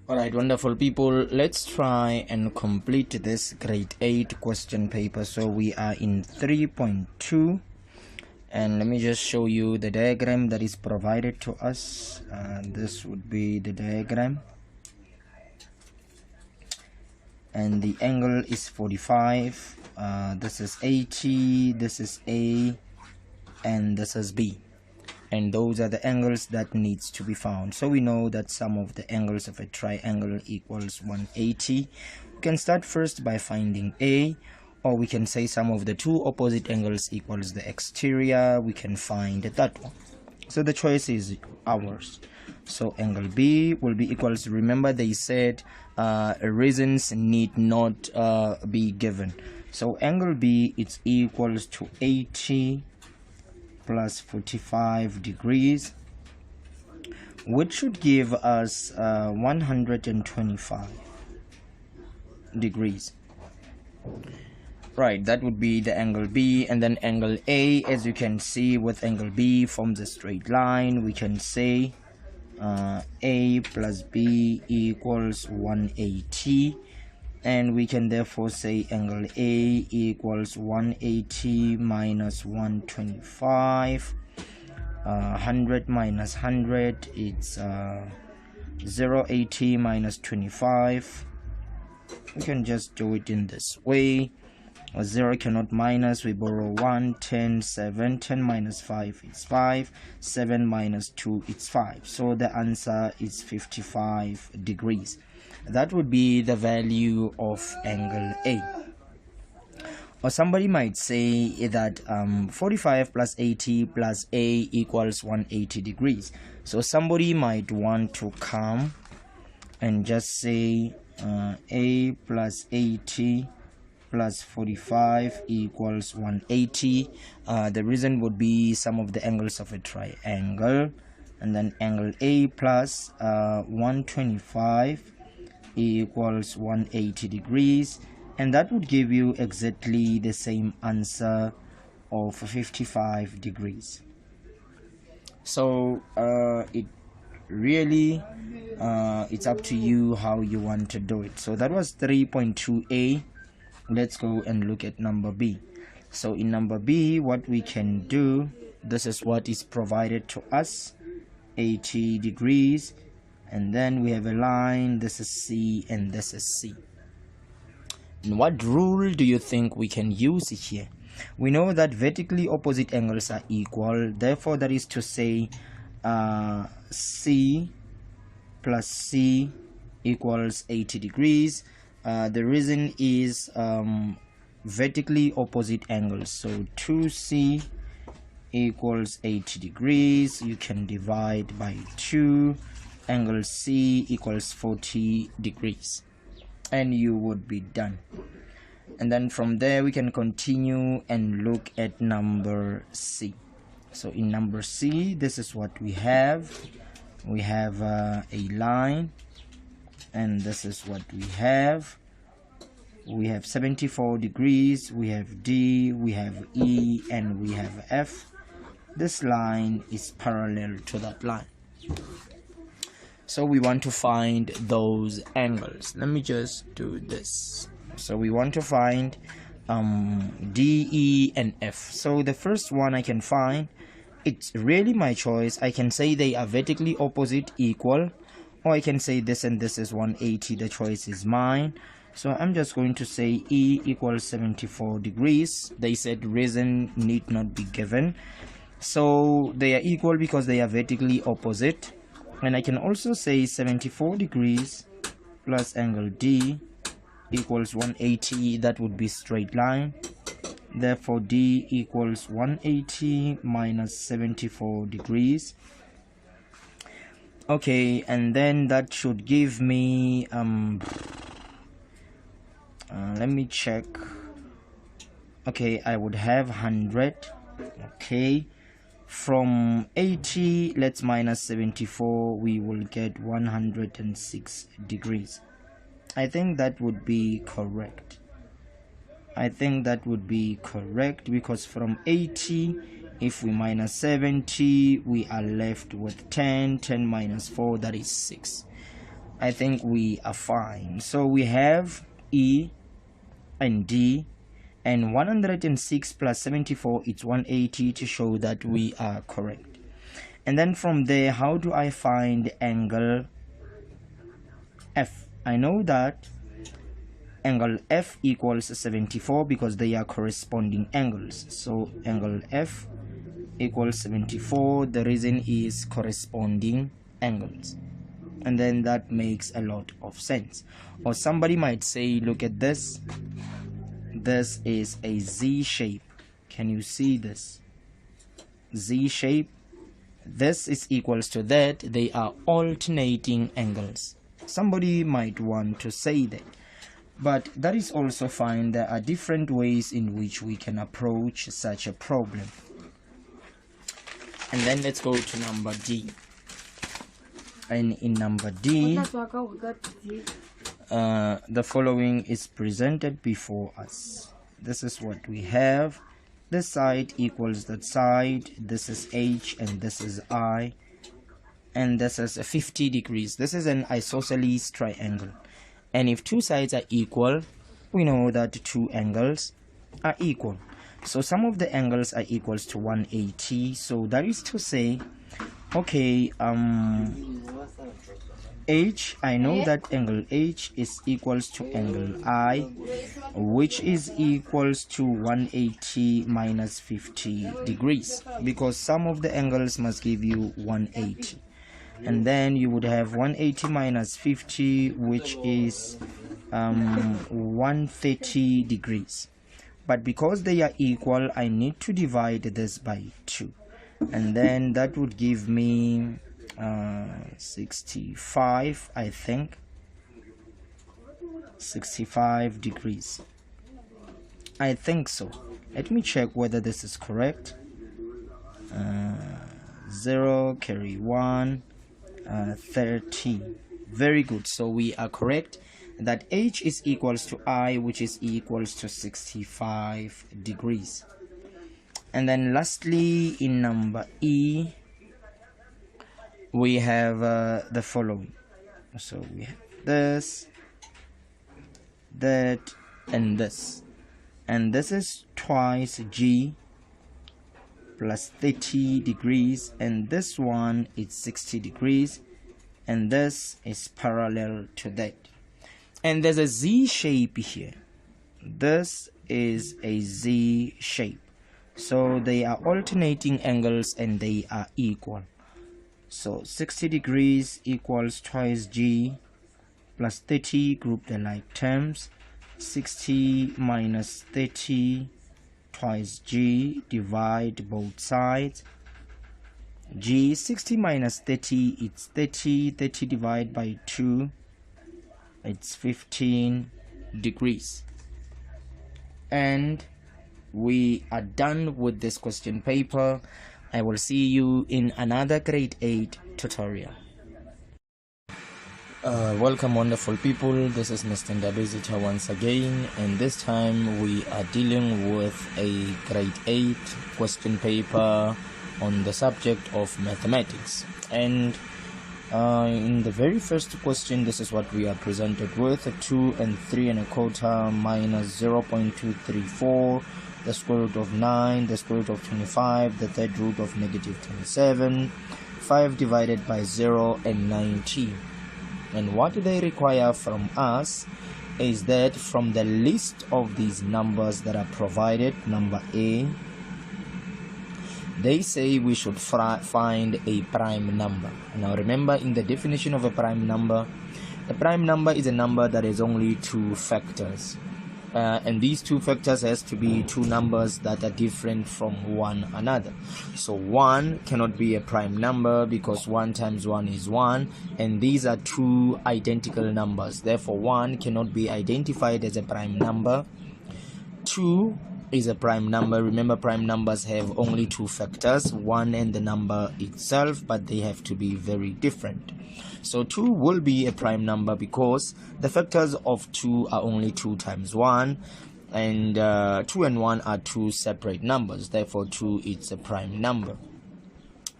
Alright, wonderful people, let's try and complete this grade 8 question paper. So we are in 3.2, and let me just show you the diagram that is provided to us. This would be the diagram, and the angle is 45. This is 80, this is A, and this is B. And those are the angles that needs to be found. So we know that sum of the angles of a triangle equals 180. We can start first by finding A, or we can say sum of the two opposite angles equals the exterior. We can find that one. So the choice is ours. So angle B will be equals, remember they said reasons need not be given. So angle B is equals to 80 plus 45 degrees, which should give us 125 degrees. Right, that would be the angle B. And then angle A, as you can see, with angle B forms a straight line. We can say A plus B equals 180, and we can therefore say angle A equals 180 minus 125. 100 minus 100, it's 080 minus 25. We can just do it in this way. 0 cannot minus, we borrow 1, 10, 7, 10 minus 5 is 5, 7 minus 2 is 5. So the answer is 55 degrees. That would be the value of angle A. Or somebody might say that 45 plus 80 plus A equals 180 degrees. So somebody might want to come and just say A plus 80 plus 45 equals 180. The reason would be sum of the angles of a triangle, and then angle A plus 125 equals 180 degrees, and that would give you exactly the same answer of 55 degrees. So it really it's up to you how you want to do it. So that was 3.2a. Let's go and look at number B. So in number B, what we can do, this is what is provided to us, 80 degrees, and then we have a line. This is C and this is C. And what rule do you think we can use here? We know that vertically opposite angles are equal, therefore that is to say C plus C equals 80 degrees. The reason is vertically opposite angles, so 2C equals 80 degrees. You can divide by 2. Angle C equals 40 degrees, and you would be done. And then from there we can continue and look at number C. So in number C, this is what we have. We have a line, and this is what we have. We have 74 degrees, we have D, we have E, and we have F. This line is parallel to that line. So we want to find those angles. Let me just do this. So we want to find D, E, and F. So the first one I can find, it's really my choice. I can say they are vertically opposite equal, or I can say this and this is 180. The choice is mine. So I'm just going to say E equals 74 degrees. They said reason need not be given. So they are equal because they are vertically opposite. And I can also say 74 degrees plus angle D equals 180. That would be straight line. Therefore D equals 180 minus 74 degrees. Okay, and then that should give me let me check. Okay, I would have 100. Okay, from 80 let's minus 74, we will get 106 degrees. I think that would be correct. Because from 80, if we minus 70, we are left with 10 minus 4, that is 6. I think we are fine. So we have E and D, and 106 plus 74 is 180 to show that we are correct. And then from there, how do I find angle F? I know that angle F equals 74 because they are corresponding angles. So angle F equals 74. The reason is corresponding angles. And then that makes a lot of sense. Or somebody might say, look at this. This is a Z shape. Can you see this? Z shape. This is equals to that. They are alternating angles. Somebody might want to say that. But that is also fine. There are different ways in which we can approach such a problem. And then let's go to number D. And in number D, the following is presented before us. This is what we have. This side equals that side. This is H and this is I. And this is 50 degrees. This is an isosceles triangle. And if two sides are equal, we know that two angles are equal. So some of the angles are equals to 180. So that is to say, okay, H, I know that angle H is equals to angle I, which is equals to 180 minus 50 degrees, because some of the angles must give you 180. And then you would have 180 minus 50, which is 130 degrees. But because they are equal, I need to divide this by 2. And then that would give me 65, I think. 65 degrees. I think so. Let me check whether this is correct. 0, carry 1, 30. Very good. So we are correct that H is equals to I, which is equals to 65 degrees. And then lastly, in number E, we have the following. So we have this, that, and this. And this is twice G plus 30 degrees, and this one is 60 degrees, and this is parallel to that. And there's a Z shape here. This is a Z shape. So they are alternating angles and they are equal. So 60 degrees equals twice G plus 30, group the like terms. 60 minus 30 twice G, divide both sides. G, 60 minus 30, it's 30. 30 divided by 2, it's 15 degrees. And we are done with this question paper. I will see you in another grade 8 tutorial. Welcome, wonderful people. This is Mr. Ndabezita once again, and this time we are dealing with a grade 8 question paper on the subject of mathematics. And in the very first question, this is what we are presented with: 2 and 3 1/4 minus 0.234, the square root of 9, the square root of 25, the third root of negative 27, 5 divided by 0 and 90. And what they require from us is that from the list of these numbers that are provided, number A, they say we should find a prime number. Now remember, in the definition of a prime number, a prime number is a number that has only two factors. And these two factors has to be two numbers that are different from one another. So 1 cannot be a prime number because 1 times 1 is 1, and these are two identical numbers. Therefore 1 cannot be identified as a prime number. 2 is a prime number. Remember, prime numbers have only two factors, 1 and the number itself, but they have to be very different. So 2 will be a prime number because the factors of 2 are only 2 times 1, and 2 and 1 are two separate numbers. Therefore 2 is a prime number.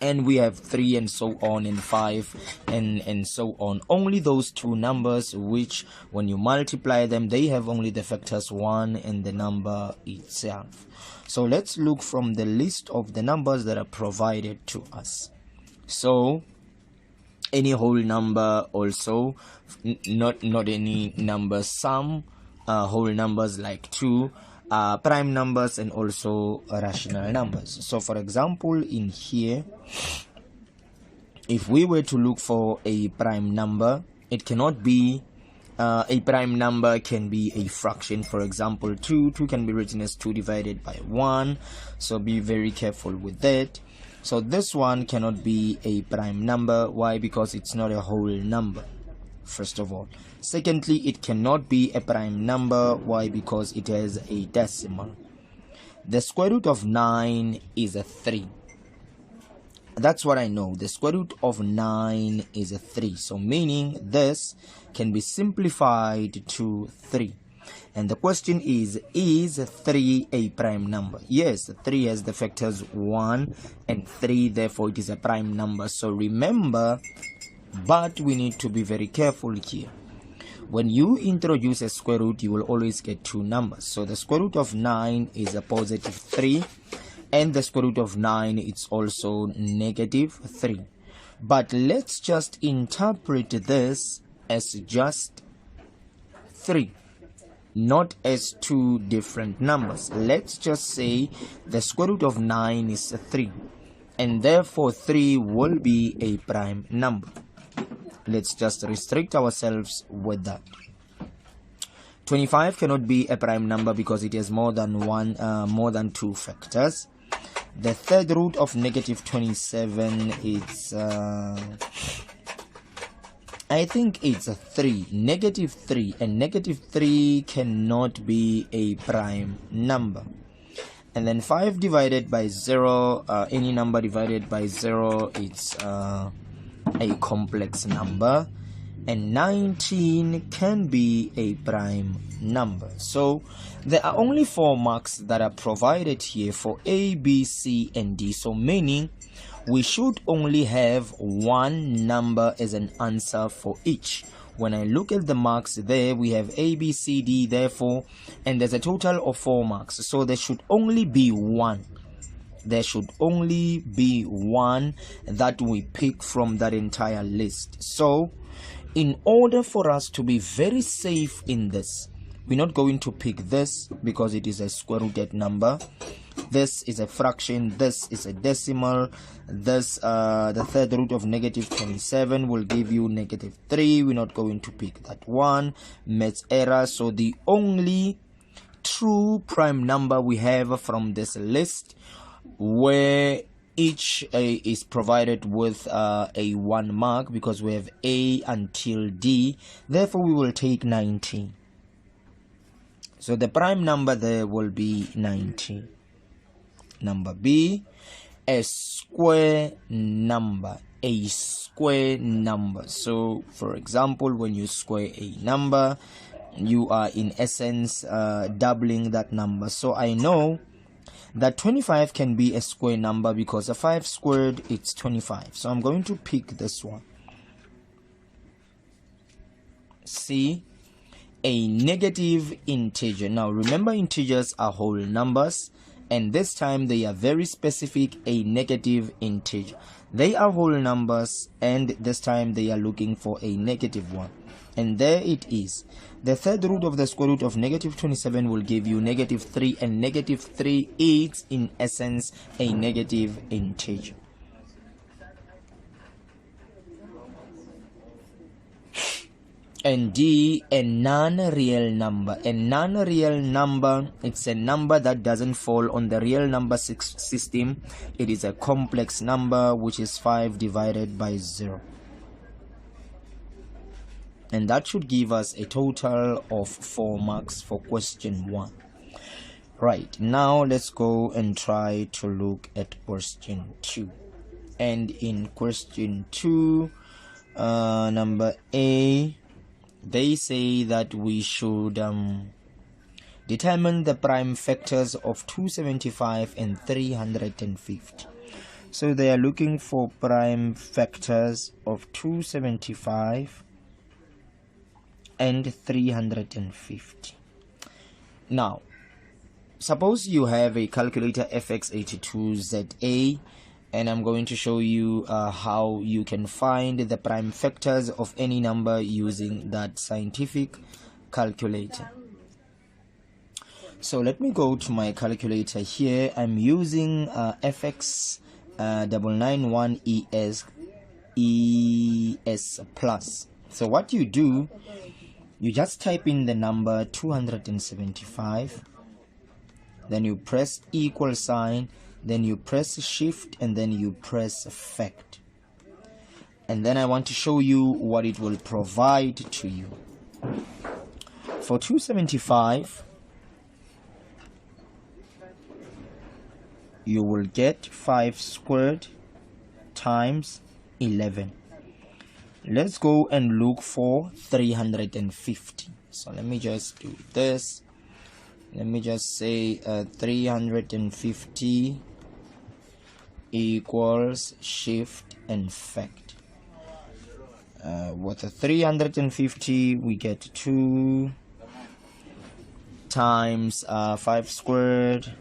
and we have 3 and so on, and 5 and so on. Only those two numbers which when you multiply them, they have only the factors 1 and the number itself. So let's look from the list of the numbers that are provided to us. So any whole number, also not any number, some whole numbers like 2, prime numbers, and also rational numbers. So for example, in here, if we were to look for a prime number, it cannot be a prime number can be a fraction. For example, 2 can be written as 2 divided by 1, so be very careful with that. So this one cannot be a prime number. Why? Because it's not a whole number, first of all. Secondly, it cannot be a prime number. Why? Because it has a decimal. The square root of 9 is a 3. That's what I know. The square root of 9 is a 3. So meaning this can be simplified to 3. And the question is 3 a prime number? Yes, 3 has the factors 1 and 3, therefore it is a prime number. So remember, but we need to be very careful here. When you introduce a square root, you will always get two numbers. So the square root of 9 is a positive 3, and the square root of 9 is also negative 3. But let's just interpret this as just 3, not as two different numbers. Let's just say the square root of 9 is 3, and therefore 3 will be a prime number. Let's just restrict ourselves with that. 25 cannot be a prime number because it has more than two factors. The third root of negative 27 is I think it's a 3, negative 3, and negative 3 cannot be a prime number. And then 5 divided by 0, any number divided by 0, it's a complex number. And 19 can be a prime number. So there are only 4 marks that are provided here for A, B, C, and D. So meaning we should only have one number as an answer for each. When I look at the marks there, we have A, B, C, D, therefore, and there's a total of 4 marks. So there should only be one. There should only be one that we pick from that entire list. So in order for us to be very safe in this, we're not going to pick this because it is a square rooted number. This is a fraction, this is a decimal, this the third root of negative 27 will give you negative 3. We're not going to pick that one. Maths error. So the only true prime number we have from this list, where each is provided with a 1 mark, because we have A until D, therefore we will take 19. So the prime number there will be 19. Number B, a square number. A square number. So for example, when you square a number, you are in essence doubling that number. So I know that 25 can be a square number because a 5 squared, it's 25. So I'm going to pick this one. C, a negative integer. Now remember, integers are whole numbers, and this time they are very specific, a negative integer. They are whole numbers, and this time they are looking for a negative one. And there it is. The third root of the square root of negative 27 will give you negative 3, and negative 3 is in essence a negative integer. And D, a non-real number. A non-real number, it's a number that doesn't fall on the real number system. It is a complex number, which is 5 divided by 0. And that should give us a total of 4 marks for question 1. Right, now let's go and try to look at question 2. And in question 2, number A, they say that we should determine the prime factors of 275 and 350. So they are looking for prime factors of 275 and 350. Now, suppose you have a calculator FX82ZA, and I'm going to show you how you can find the prime factors of any number using that scientific calculator. So let me go to my calculator here. I'm using FX991ES plus. So what you do, you just type in the number 275, then you press equal sign, then you press shift, and then you press fact. And then I want to show you what it will provide to you. For 275, you will get 5 squared times 11. Let's go and look for 350. So let me just do this. Let me just say 350 equals shift and fact. With a 350 we get 2 times 5 squared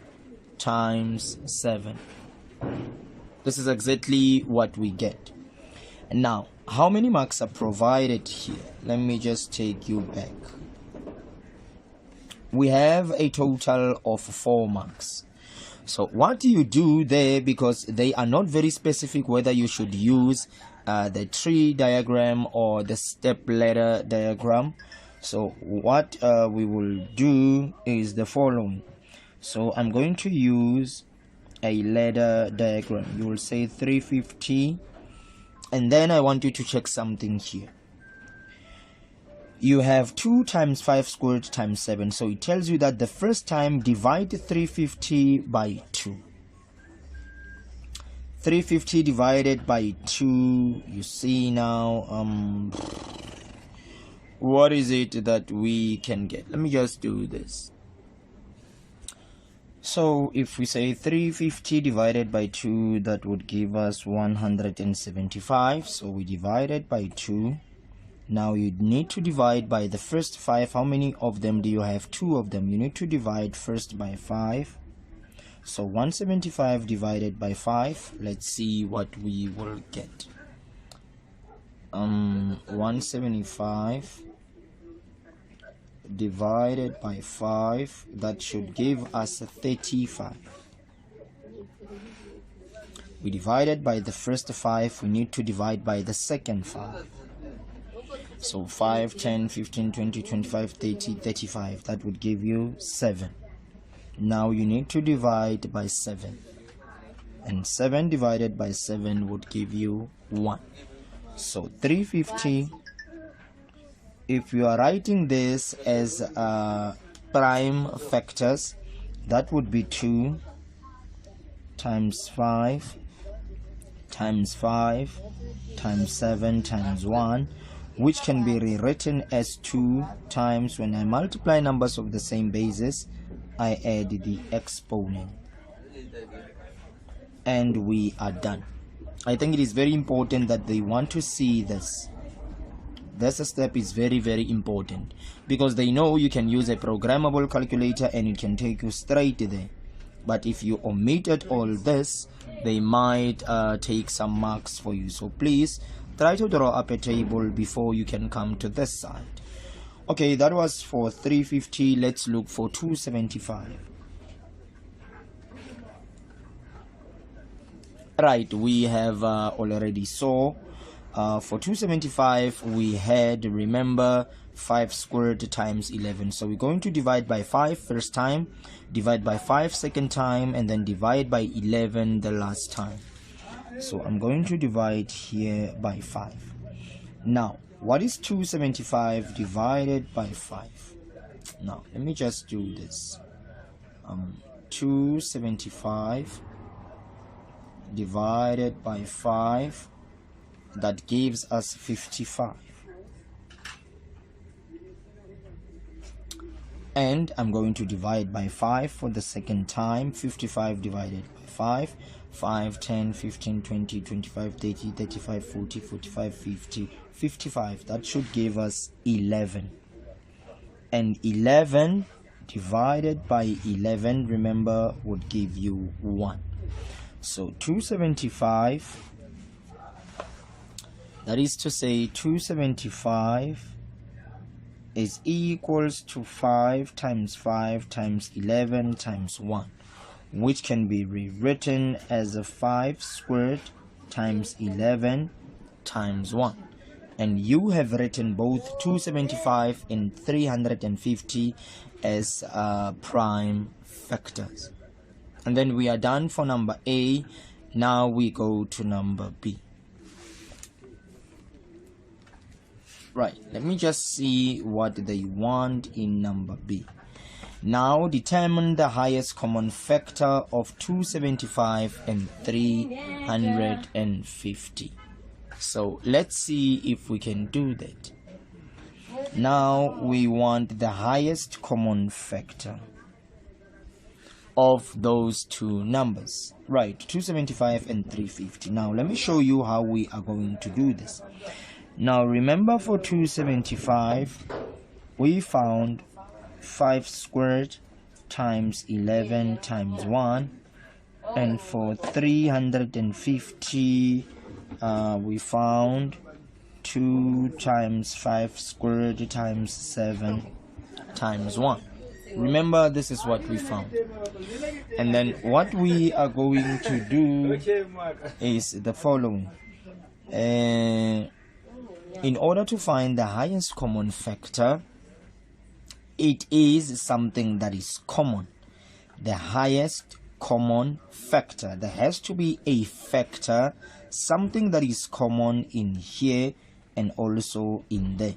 times 7. This is exactly what we get. And now, how many marks are provided here? Let me just take you back. We have a total of 4 marks. So what do you do there, because they are not very specific whether you should use the tree diagram or the step ladder diagram. So what we will do is the following. So I'm going to use a ladder diagram. You will say 350, and then I want you to check something here. You have 2 times 5 squared times 7. So it tells you that the first time divide 350 by 2. 350 divided by 2, you see now, what is it that we can get? Let me just do this. So if we say 350 divided by 2, that would give us 175. So we divide it by 2. Now you need to divide by the first 5. How many of them do you have? 2 of them. You need to divide first by 5. So 175 divided by 5. Let's see what we will get. 175 divided by 5, that should give us 35. We divided by the first 5, we need to divide by the second 5. So 5, 10, 15, 20, 25, 30, 35. That would give you 7. Now you need to divide by 7. And 7 divided by 7 would give you 1. So 350, if you are writing this as prime factors, that would be 2 times 5 times 5 times 7 times 1, which can be rewritten as 2 times, when I multiply numbers of the same basis, I add the exponent, and we are done. I think it is very important that they want to see this. This step is very, very important, because they know you can use a programmable calculator and it can take you straight there. But if you omitted all this, they might take some marks for you. So please try to draw up a table before you can come to this side. Okay, that was for 350. Let's look for 275. Right, we have already saw for 275 we had, remember, 5 squared times 11. So we're going to divide by 5 first time, divide by 5 second time, and then divide by 11 the last time. So I'm going to divide here by 5. Now what is 275 divided by 5? Now let me just do this. 275 divided by 5, that gives us 55. and I'm going to divide by 5 for the second time. 55 divided by 5, 5, 10, 15, 20, 25, 30, 35, 40, 45, 50, 55. That should give us 11. And 11 divided by 11, remember, would give you 1. So 275, that is to say 275 is equals to 5 times 5 times 11 times 1, which can be rewritten as a 5 squared times 11 times 1. And you have written both 275 and 350 as prime factors. And then we are done for number A. Now we go to number B. Right, let me just see what they want in number B. Now determine the highest common factor of 275 and 350. So let's see if we can do that. Now we want the highest common factor of those two numbers. Right, 275 and 350. Now let me show you how we are going to do this. Now remember, for 275 we found 5 squared times 11 times 1, and for 350 we found 2 times 5 squared times 7 times 1. Remember, this is what we found. And then what we are going to do is the following. In order to find the highest common factor, it is something that is common. The highest common factor. There has to be a factor, something that is common in here and also in there.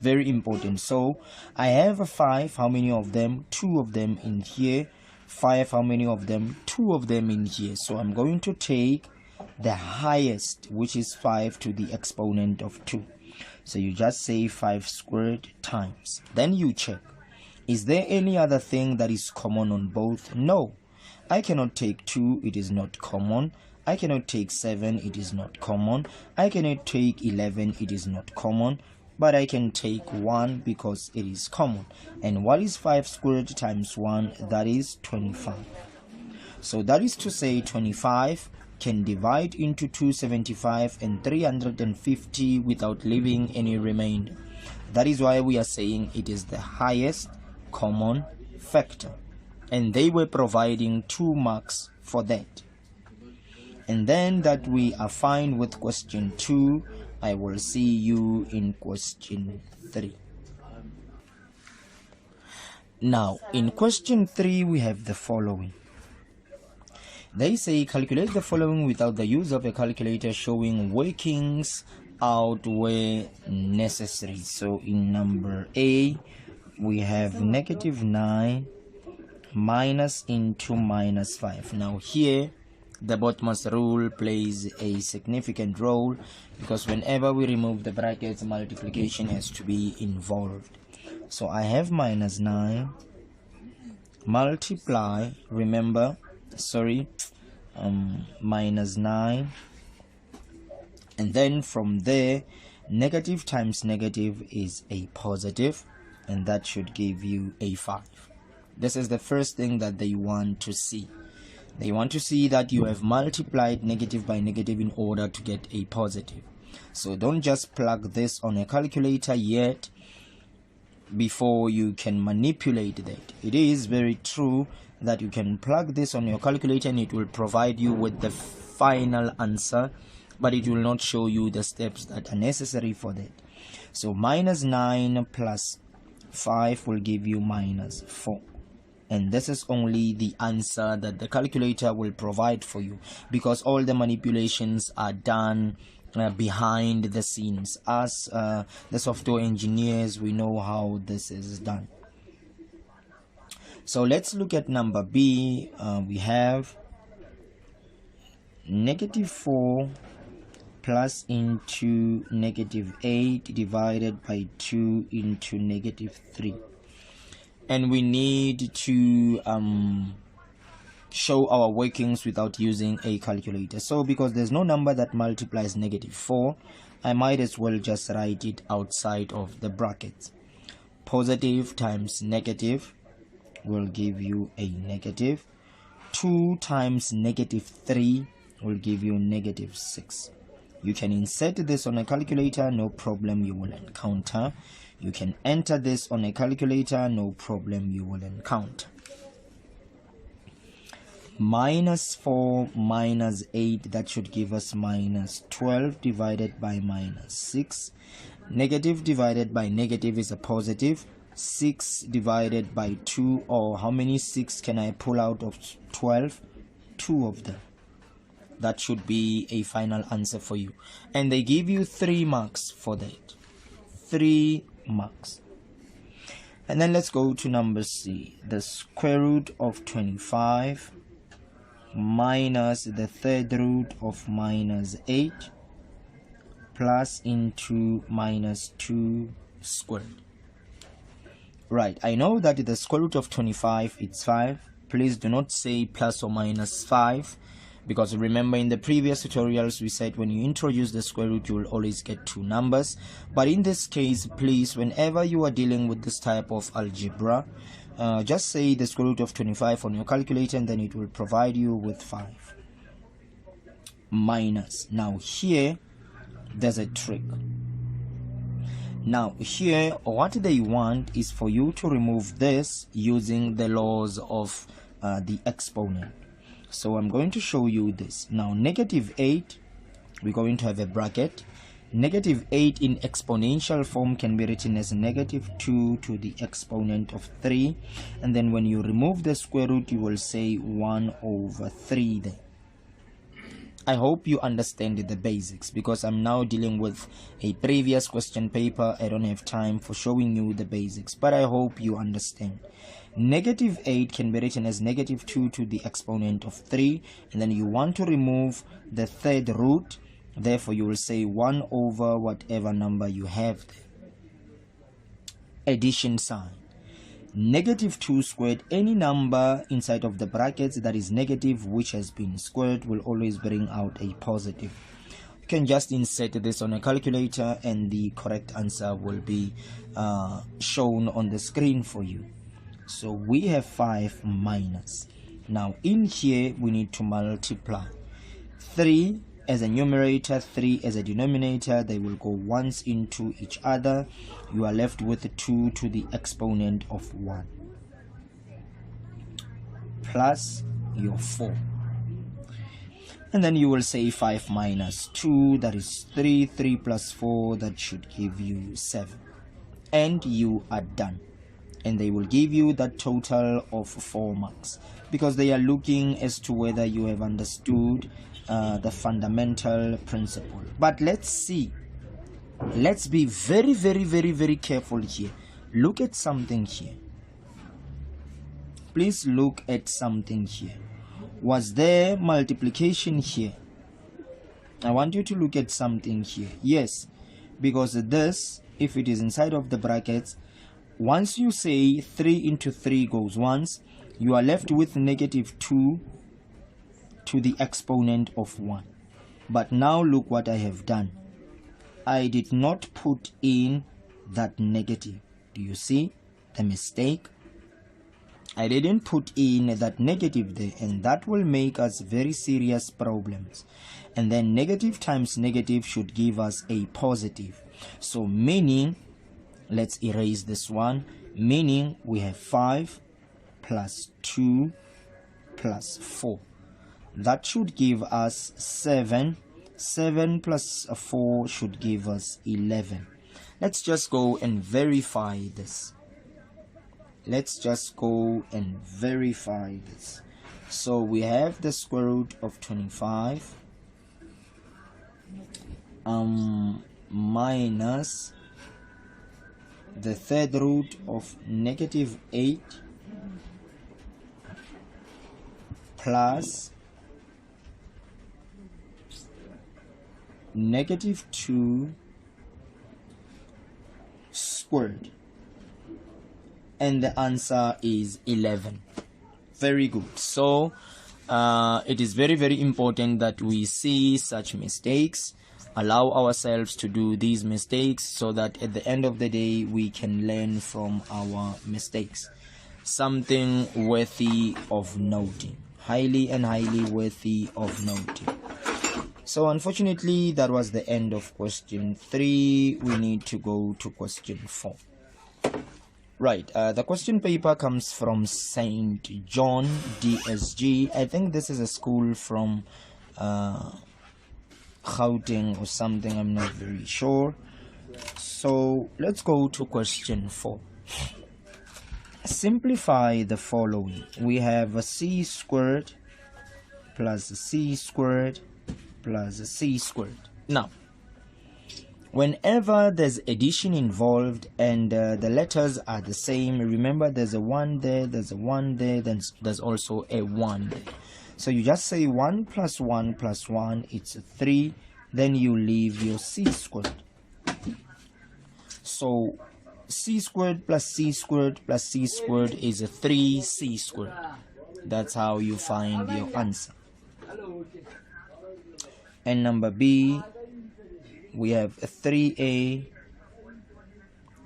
Very important. So I have 5. How many of them? 2 of them in here. 5. How many of them? 2 of them in here. So I'm going to take the highest, which is 5, to the exponent of 2. So you just say 5 squared times. Then you check, is there any other thing that is common on both? No. I cannot take 2, it is not common. I cannot take 7, it is not common. I cannot take 11, it is not common. But I can take 1 because it is common. And what is 5 squared times 1? That is 25. So that is to say 25 can divide into 275 and 350 without leaving any remainder. That is why we are saying it is the highest common factor. And they were providing 2 marks for that. And then that we are fine with question 2, I will see you in question 3. Now, in question 3, we have the following. They say calculate the following without the use of a calculator, showing workings out where necessary. So in number A, we have -9 minus into -5. Now here, the Bottom's rule plays a significant role, because whenever we remove the brackets, multiplication has to be involved. So I have -9 multiply, remember, -9, and then from there, negative times negative is a positive, and that should give you a 5. This is the first thing that they want to see. They want to see that you have multiplied negative by negative in order to get a positive. So don't just plug this on a calculator yet before you can manipulate that. It is very true that you can plug this on your calculator and it will provide you with the final answer, but it will not show you the steps that are necessary for that. So -9 plus 5 will give you -4. And this is only the answer that the calculator will provide for you, because all the manipulations are done behind the scenes. As the software engineers, we know how this is done. So let's look at number B. We have -4 plus into -8 divided by 2 into -3. and we need to show our workings without using a calculator. So because there's no number that multiplies -4, I might as well just write it outside of the brackets. Positive times negative will give you a negative. 2 times -3 will give you -6. You can insert this on a calculator, no problem, you will encounter. You can enter this on a calculator, no problem, you will encounter. -4 minus 8, that should give us -12 divided by -6. Negative divided by negative is a positive. 6 divided by 2, or how many 6 can I pull out of 12? 2 of them. That should be a final answer for you, and they give you 3 marks for that. 3 marks. And then let's go to number C. The square root of 25 minus the third root of -8 plus into -2 squared. Right, I know that the square root of 25 is 5. Please do not say plus or minus 5, because remember in the previous tutorials we said when you introduce the square root you will always get 2 numbers. But in this case, please, whenever you are dealing with this type of algebra, just say the square root of 25 on your calculator, and then it will provide you with 5 minus. Now here there's a trick. Now here what they want is for you to remove this using the laws of the exponent. So I'm going to show you this. Now -8, we're going to have a bracket. -8 in exponential form can be written as -2 to the exponent of 3, and then when you remove the square root you will say 1/3 there. I hope you understand the basics, because I'm now dealing with a previous question paper. I don't have time for showing you the basics, but I hope you understand. -8 can be written as -2 to the exponent of 3, and then you want to remove the third root. Therefore you will say 1 over whatever number you have there. Addition sign. -2 squared, any number inside of the brackets that is negative which has been squared will always bring out a positive. You can just insert this on a calculator and the correct answer will be shown on the screen for you. So we have 5 minus. Now in here we need to multiply 3 as a numerator, 3 as a denominator. They will go once into each other. You are left with 2 to the exponent of 1 plus your 4, and then you will say 5 minus 2, that is 3. 3 plus 4, that should give you 7, and you are done. And they will give you that total of 4 marks, because they are looking as to whether you have understood the fundamental principle. But let's see, let's be very careful here. Look at something here. Please look at something here. Was there multiplication here? I want you to look at something here. Yes, because this, if it is inside of the brackets, once you say 3 into 3 goes once, you are left with -2 to the exponent of 1. But now look what I have done. I did not put in that negative. Do you see the mistake? I didn't put in that negative there, and that will make us very serious problems. And then negative times negative should give us a positive. So meaning, let's erase this one, meaning we have 5 plus 2 plus 4. That should give us 7. 7 plus 4 should give us 11. Let's just go and verify this. Let's just go and verify this. So we have the square root of 25 minus the third root of -8 plus -2 squared. and the answer is 11. Very good. So it is very, very important that we see such mistakes, allow ourselves to do these mistakes, so that at the end of the day we can learn from our mistakes. Something worthy of noting, highly and highly worthy of noting. So unfortunately that was the end of question 3. We need to go to question 4. Right, the question paper comes from St. John DSG. I think this is a school from Gauteng or something, I'm not very sure. So let's go to question 4. Simplify the following. We have a c squared plus c squared plus c squared. Now, whenever there's addition involved and the letters are the same, remember there's a 1 there, there's a 1 there, then there's also a 1 there. So you just say 1 plus 1 plus 1, it's 3, then you leave your c squared. So c squared plus c squared plus c squared is a 3c squared. That's how you find your answer. And number B, we have a 3a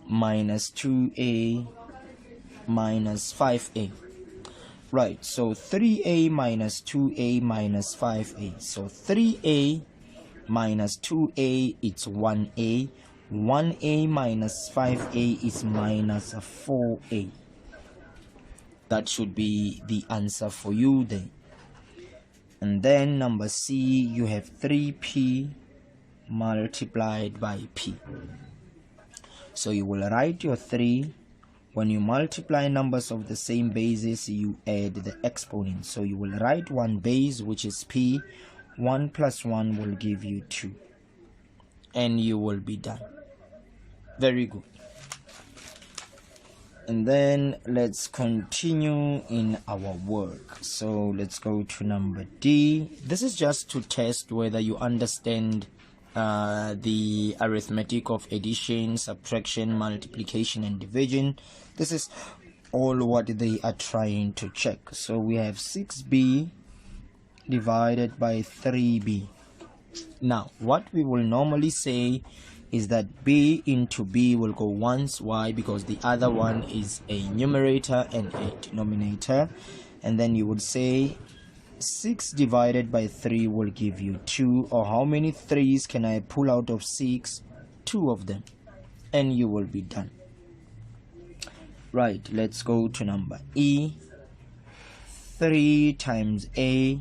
minus 2a minus 5a. Right, so 3a minus 2a minus 5a. So 3a minus 2a, it's 1a. 1a minus 5a is minus 4a. That should be the answer for you then. And then number C, you have 3p multiplied by p. So you will write your 3. When you multiply numbers of the same basis, you add the exponent. So you will write one base, which is p. 1 plus 1 will give you 2. And you will be done. Very good. And then let's continue in our work. So let's go to number D. This is just to test whether you understand the arithmetic of addition, subtraction, multiplication, and division. This is all what they are trying to check. So we have 6b divided by 3b. Now, what we will normally say is that b into b will go once. Why? Because the other one is a numerator and a denominator. And then you would say 6 divided by 3 will give you 2. Or how many 3's can I pull out of 6? 2 of them. And you will be done. Right, let's go to number E. 3 times A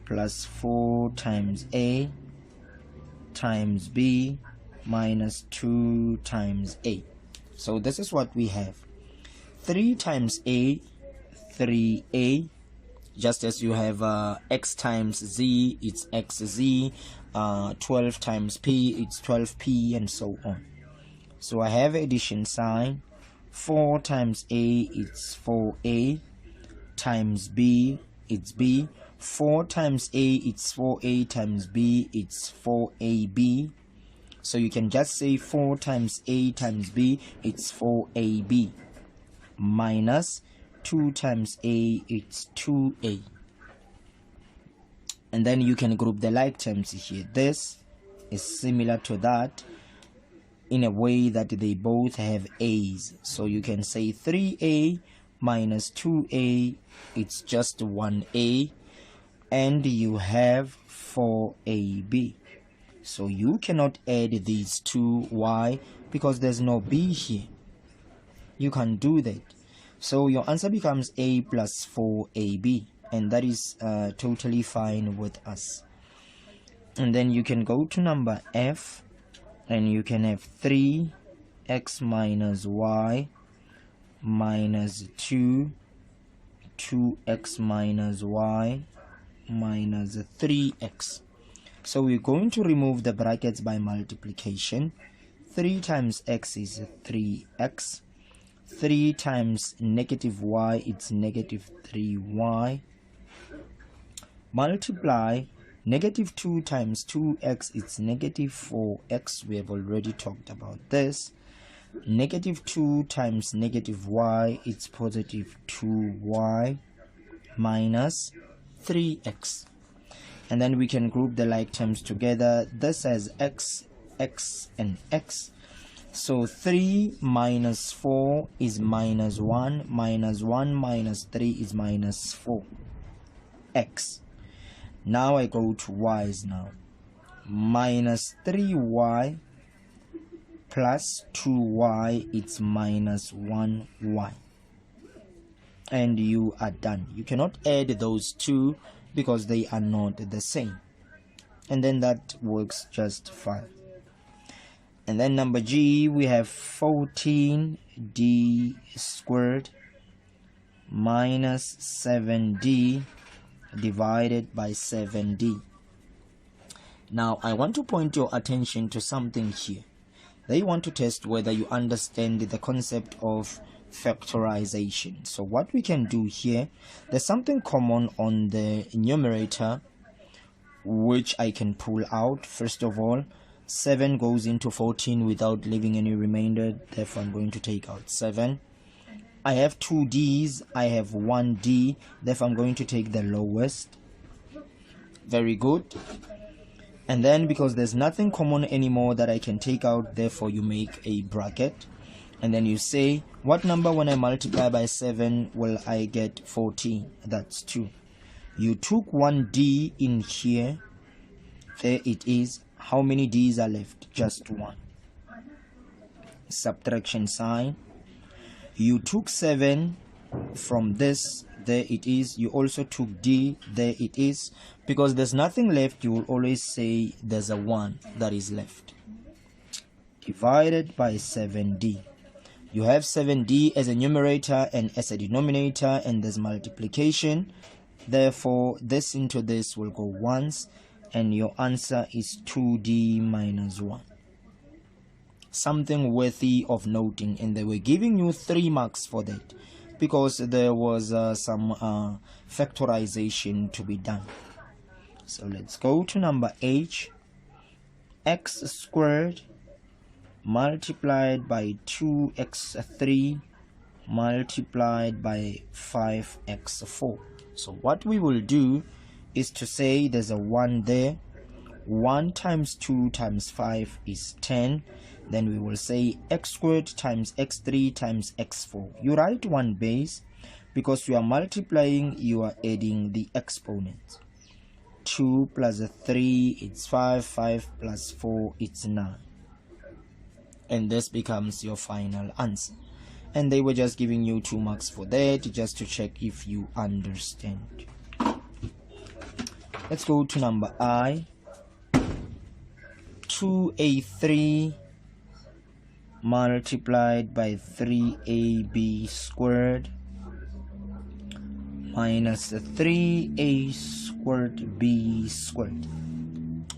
plus 4 times A times B minus 2 times A. So this is what we have. 3 times A, 3A. Just as you have x times z, it's xz. 12 times p, it's 12p, and so on. So I have addition sign. 4 times a, it's 4a. Times b, it's b. 4 times a, it's 4a. Times b, it's 4ab. So you can just say 4 times a times b, it's 4ab. Minus 2 times a, it's 2a. And then you can group the like terms here. This is similar to that in a way that they both have a's. So you can say 3a minus 2a, it's just 1a. And you have 4ab. So you cannot add these two. Why? Because there's no b here. You can't do that. So your answer becomes a plus 4ab. And that is totally fine with us. And then you can go to number F. And you can have 3x minus y minus 2. 2x minus y minus 3x. So we're going to remove the brackets by multiplication. 3 times x is 3x. 3 times negative y, it's negative 3y. Multiply negative 2 times 2x, it's negative 4x. We have already talked about this. Negative 2 times negative y, it's positive 2y minus 3x. And then we can group the like terms together. This has x, x, and x. So 3 minus 4 is minus 1, minus 1 minus 3 is minus 4, x. Now I go to y's now. Minus 3y plus 2y, it's minus 1y. And you are done. You cannot add those two because they are not the same. And then that works just fine. And then number G, we have 14d squared minus 7d divided by 7d. Now I want to point your attention to something here. They want to test whether you understand the concept of factorization. So what we can do here, there's something common on the numerator which I can pull out. First of all, 7 goes into 14 without leaving any remainder, therefore I'm going to take out 7. I have 2 d's, I have 1 d, therefore I'm going to take the lowest. Very good. And then because there's nothing common anymore that I can take out, therefore you make a bracket. And then you say, what number when I multiply by 7 will I get 14? That's 2. You took 1 d in here. There it is. How many d's are left? Just 1. Subtraction sign. You took 7 from this. There it is. You also took d. There it is. Because there's nothing left, you will always say there's a 1 that is left. Divided by 7d. You have 7d as a numerator and as a denominator, and there's multiplication. Therefore, this into this will go once, and your answer is 2d minus 1. Something worthy of noting, and they were giving you 3 marks for that because there was some factorization to be done. So let's go to number H. X squared multiplied by 2x3 multiplied by 5x4. So what we will do is to say there's a 1 there. 1 times 2 times 5 is 10. Then we will say x squared times x3 times x4. You write 1 base because you are multiplying, you are adding the exponents. 2 plus 3, it's 5. 5 plus 4, it's 9. And this becomes your final answer. And they were just giving you 2 marks for that, just to check if you understand. Let's go to number I. 2a3 multiplied by 3ab squared minus 3a squared b squared.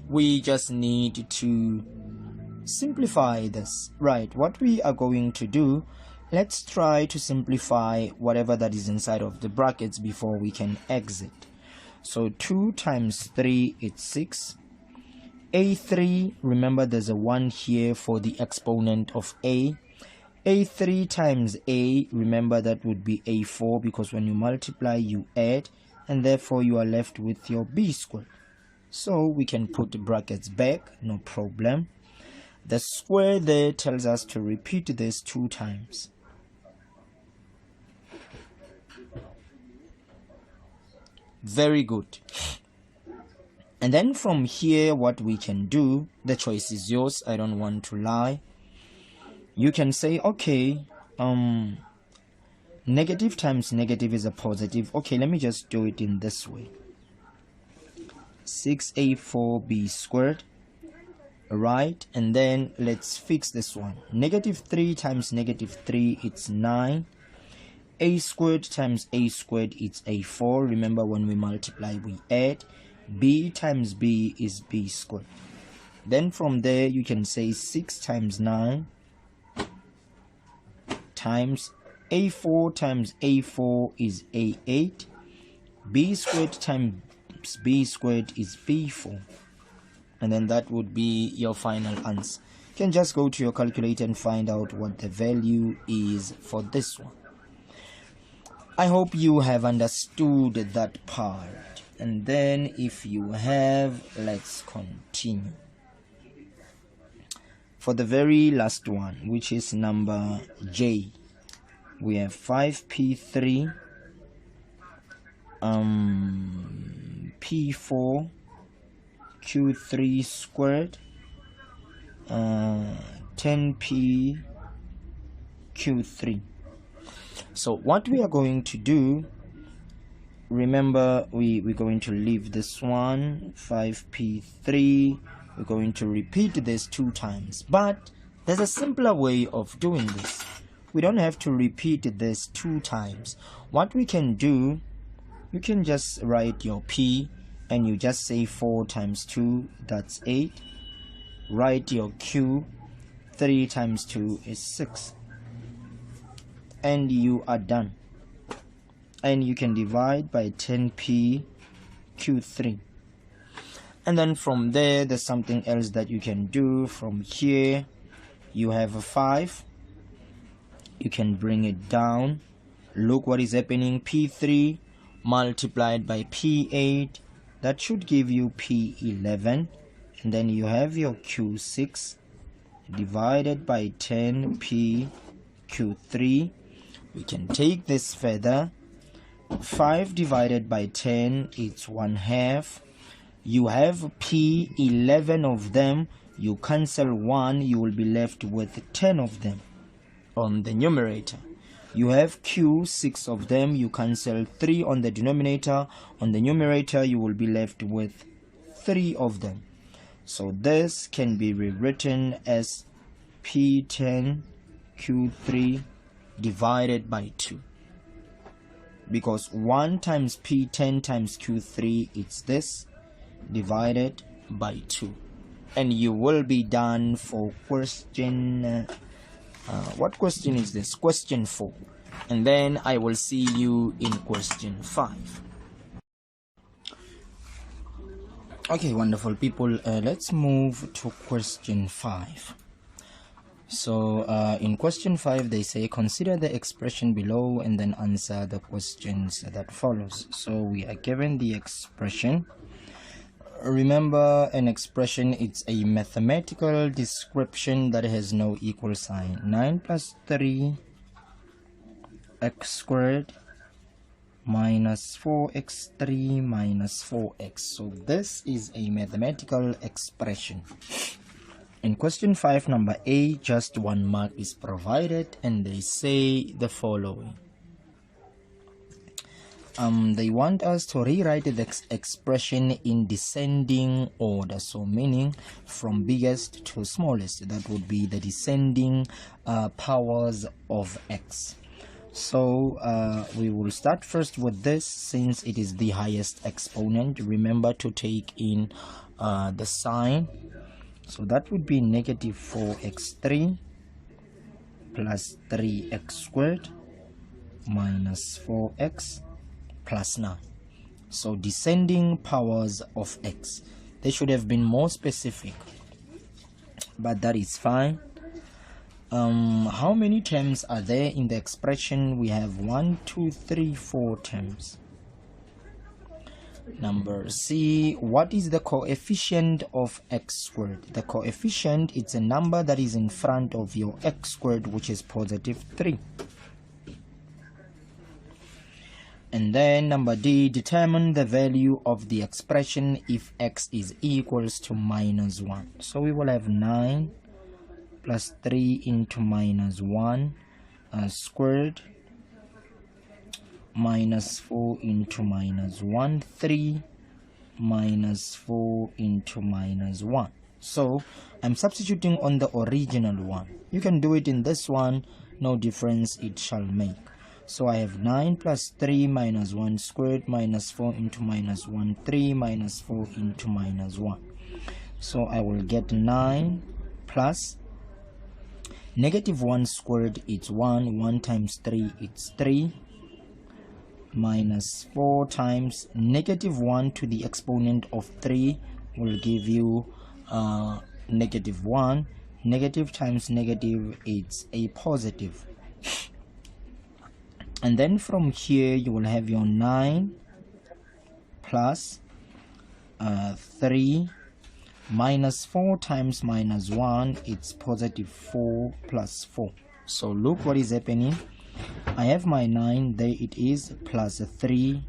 We just need to simplify this. Right, what we are going to do, let's try to simplify whatever that is inside of the brackets before we can exit. So 2 times 3 is 6. a3, remember there's a 1 here for the exponent of a. a3 times a, remember that would be a4 because when you multiply you add, and therefore you are left with your b squared. So we can put the brackets back, no problem. The square there tells us to repeat this 2 times. Very good. And then from here, what we can do, the choice is yours, I don't want to lie. You can say, okay, negative times negative is a positive. Okay, let me just do it in this way. 6a4b squared. Right, and then let's fix this one. Negative 3 times negative 3, it's 9. A squared times a squared, it's a4. Remember, when we multiply we add. B times b is b squared. Then from there you can say 6 times 9 times a4 times a4 is a8. B squared times b squared is b4. And then that would be your final answer. You can just go to your calculator and find out what the value is for this one. I hope you have understood that part. And then if you have, let's continue. For the very last one, which is number J, we have 5p3 p4 q3 squared 10p q3. So what we are going to do, remember we're going to leave this one 5p3. We're going to repeat this 2 times, but there's a simpler way of doing this. We don't have to repeat this 2 times. What we can do, you can just write your p and you just say 4 times 2, that's 8. Write your q, 3 times 2 is 6, and you are done. And you can divide by 10p q3. And then from there, there's something else that you can do. From here, you have a 5. You can bring it down. Look what is happening. P3 multiplied by P8. That should give you P11. And then you have your Q6 divided by 10P Q3. We can take this further. 5 divided by 10, it's 1/2. You have P11 of them, you cancel 1, you will be left with 10 of them on the numerator. You have Q6 of them, you cancel 3 on the denominator. On the numerator, you will be left with 3 of them. So this can be rewritten as P10 Q3 divided by 2. Because 1 times P10 times Q3, it's this, divided by 2. And you will be done for question what question is this? Question 4. And then I will see you in question 5. Okay, wonderful people, let's move to question 5. So in question 5 they say consider the expression below and then answer the questions that follows. So we are given the expression. Remember, an expression, it's a mathematical description that has no equal sign. 9 plus 3 x squared minus 4x3 minus 4x. So this is a mathematical expression. In question 5, number A, just 1 mark is provided, and they say the following. They want us to rewrite the expression in descending order, so meaning from biggest to smallest. That would be the descending powers of x. So we will start first with this, since it is the highest exponent. Remember to take in the sign. So that would be negative 4x3 plus 3x squared minus 4x plus 9. So descending powers of x. They should have been more specific, but that is fine. How many terms are there in the expression? We have 1, 2, 3, 4 terms. Number C, what is the coefficient of x squared? The coefficient, it's a number that is in front of your x squared, which is positive 3. And then number D, determine the value of the expression if x is equals to minus 1. So we will have 9 plus 3 into minus 1 squared minus 4 into minus 1, 3 minus 4 into minus 1. So I'm substituting on the original one. You can do it in this one, no difference it shall make. So I have 9 plus 3 minus 1 squared minus 4 into minus 1, 3 minus 4 into minus 1. So I will get 9 plus negative 1 squared, it's 1, 1 times 3, it's 3, minus 4 times negative 1 to the exponent of 3 will give you negative 1. Negative times negative, it's a positive. And then from here you will have your 9 plus 3 minus 4 times minus 1, it's positive 4 plus 4. So look what is happening. I have my 9, there it is, plus 3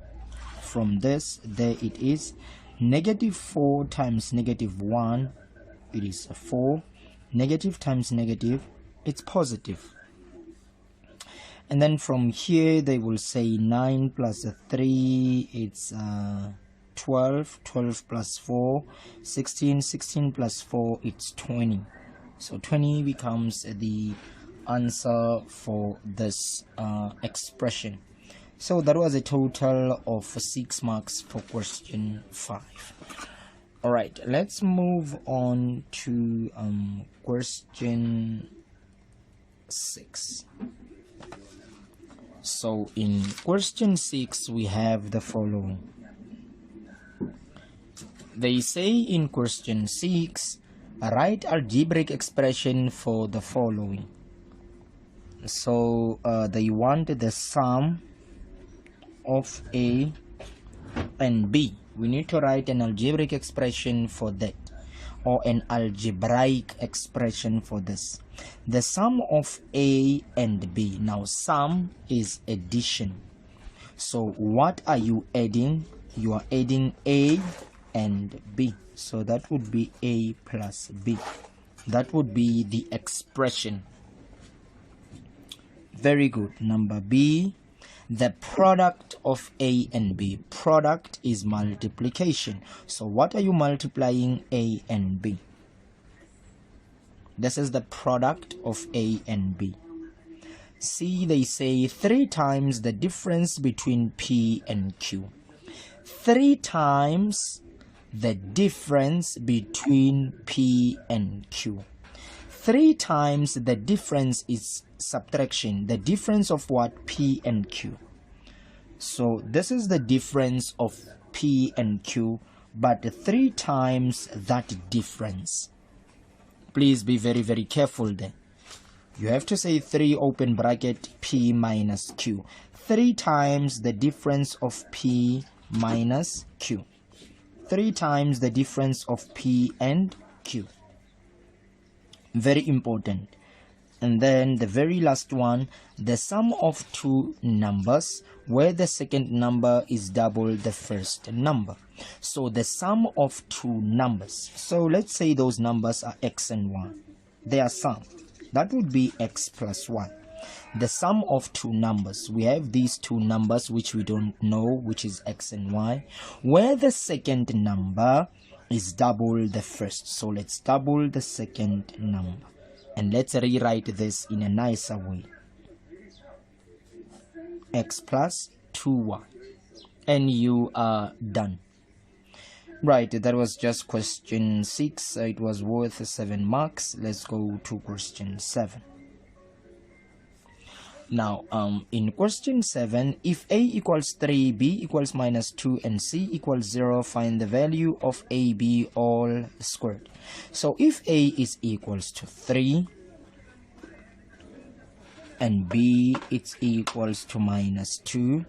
from this, there it is. Negative 4 times negative 1, it is 4. Negative times negative, it's positive. And then from here they will say 9 plus 3, it's 12. 12 plus 4, 16. 16 plus 4, it's 20. So 20 becomes the answer for this expression. So that was a total of 6 marks for question 5. Alright, let's move on to question 6. So in question 6 we have the following. They say in question 6, write algebraic expression for the following. So they want the sum of A and B. We need to write an algebraic expression for that, or an algebraic expression for this. The sum of A and B. Now sum is addition. So what are you adding? You are adding A and B. So that would be A plus B. That would be the expression. Very good. Number B, the product of A and B. Product is multiplication. So what are you multiplying A and B? This is the product of A and B. C, they say 3 times the difference between P and Q. 3 times the difference between P and Q. 3 times the difference is subtraction. The difference of what? P and Q. So this is the difference of P and Q, but 3 times that difference. Please be very, very careful there. You have to say 3 open bracket P minus Q. 3 times the difference of P minus Q. 3 times the difference of P and Q. Very important. And then the very last one, the sum of 2 numbers where the second number is double the first number. So the sum of 2 numbers. So let's say those numbers are x and y. Their sum, that would be x plus y. The sum of 2 numbers. We have these 2 numbers which we don't know, which is x and y, where the second number is double the first. So let's double the second number. And let's rewrite this in a nicer way. X plus 2y. And you are done. Right, that was just question 6. It was worth 7 marks. Let's go to question 7. Now, in question 7, if A equals 3, B equals minus 2, and C equals 0, find the value of AB all squared. So if A is equals to 3, and B is equals to minus 2,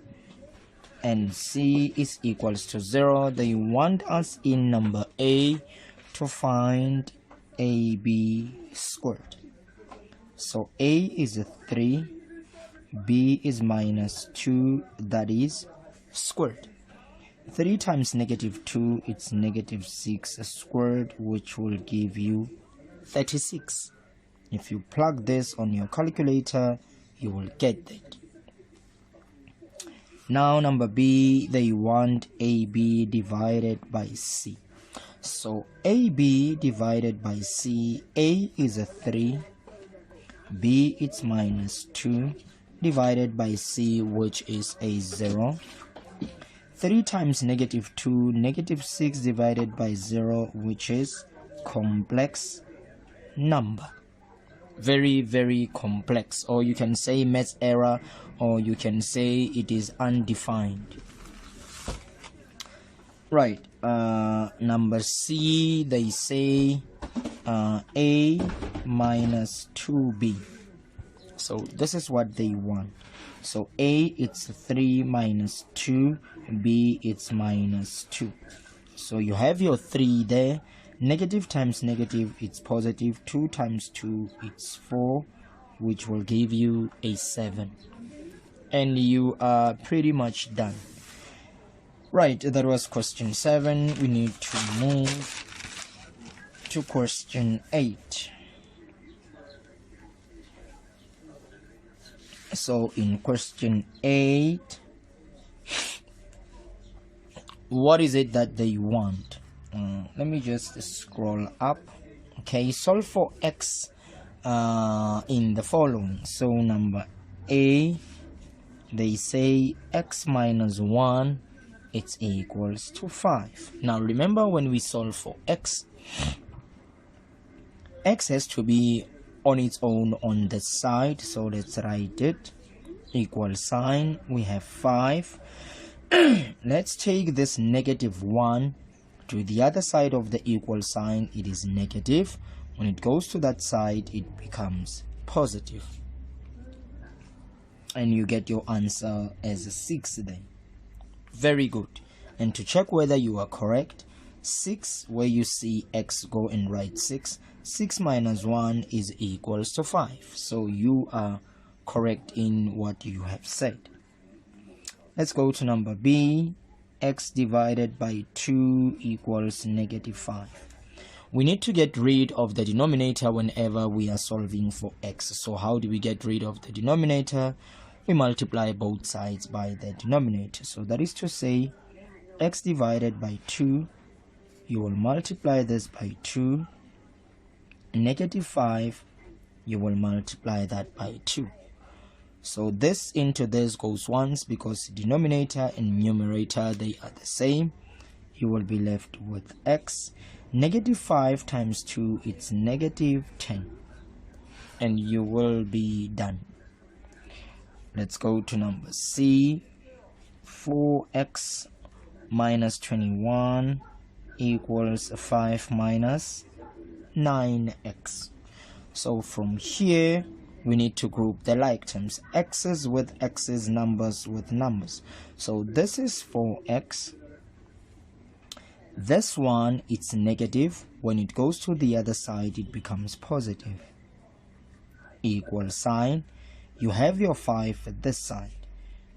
and C is equals to 0, they want us in number A to find AB squared. So A is 3, B is minus 2, that is squared. 3 times negative 2, it's negative 6 squared, which will give you 36. If you plug this on your calculator, you will get that. Now number B, they want AB divided by C. So AB divided by C, A is 3, B is minus 2, divided by C, which is a 0. 3 times negative 2, negative 6 divided by 0, which is complex number. Very, very complex. Or you can say math error, or you can say it is undefined. Right. Number C, they say A minus 2b. So this is what they want. So a, it's 3 minus 2, b, it's minus 2. So you have your 3 there. Negative times negative, it's positive. 2 times 2, it's 4, which will give you a 7. And you are pretty much done. Right, that was question 7. We need to move to question 8. So in question 8, what is it that they want? Let me just scroll up. Okay, solve for x in the following. So number A, they say x minus 1, it's equals to 5. Now remember, when we solve for x has to be on its own on the side. So let's write it. Equal sign, we have 5. Let's take this negative 1 to the other side of the equal sign. It is negative. When it goes to that side, it becomes positive. And you get your answer as a 6 then. Very good. And to check whether you are correct, 6, where you see x, go and write 6. 6 minus 1 is equals to 5. So you are correct in what you have said. Let's go to number B. X divided by 2 equals negative 5. We need to get rid of the denominator whenever we are solving for x. So how do we get rid of the denominator? We multiply both sides by the denominator. So that is to say, x divided by 2, you will multiply this by 2. Negative 5, you will multiply that by 2. So this into this goes once, because denominator and numerator, they are the same. You will be left with x. Negative 5 times 2, it's negative 10. And you will be done. Let's go to number C. 4x minus 21 equals 5 minus 9x. So from here, we need to group the like terms. X's with x's, numbers with numbers. So this is 4x. This one, it's negative. When it goes to the other side, it becomes positive. Equal sign. You have your 5 at this side.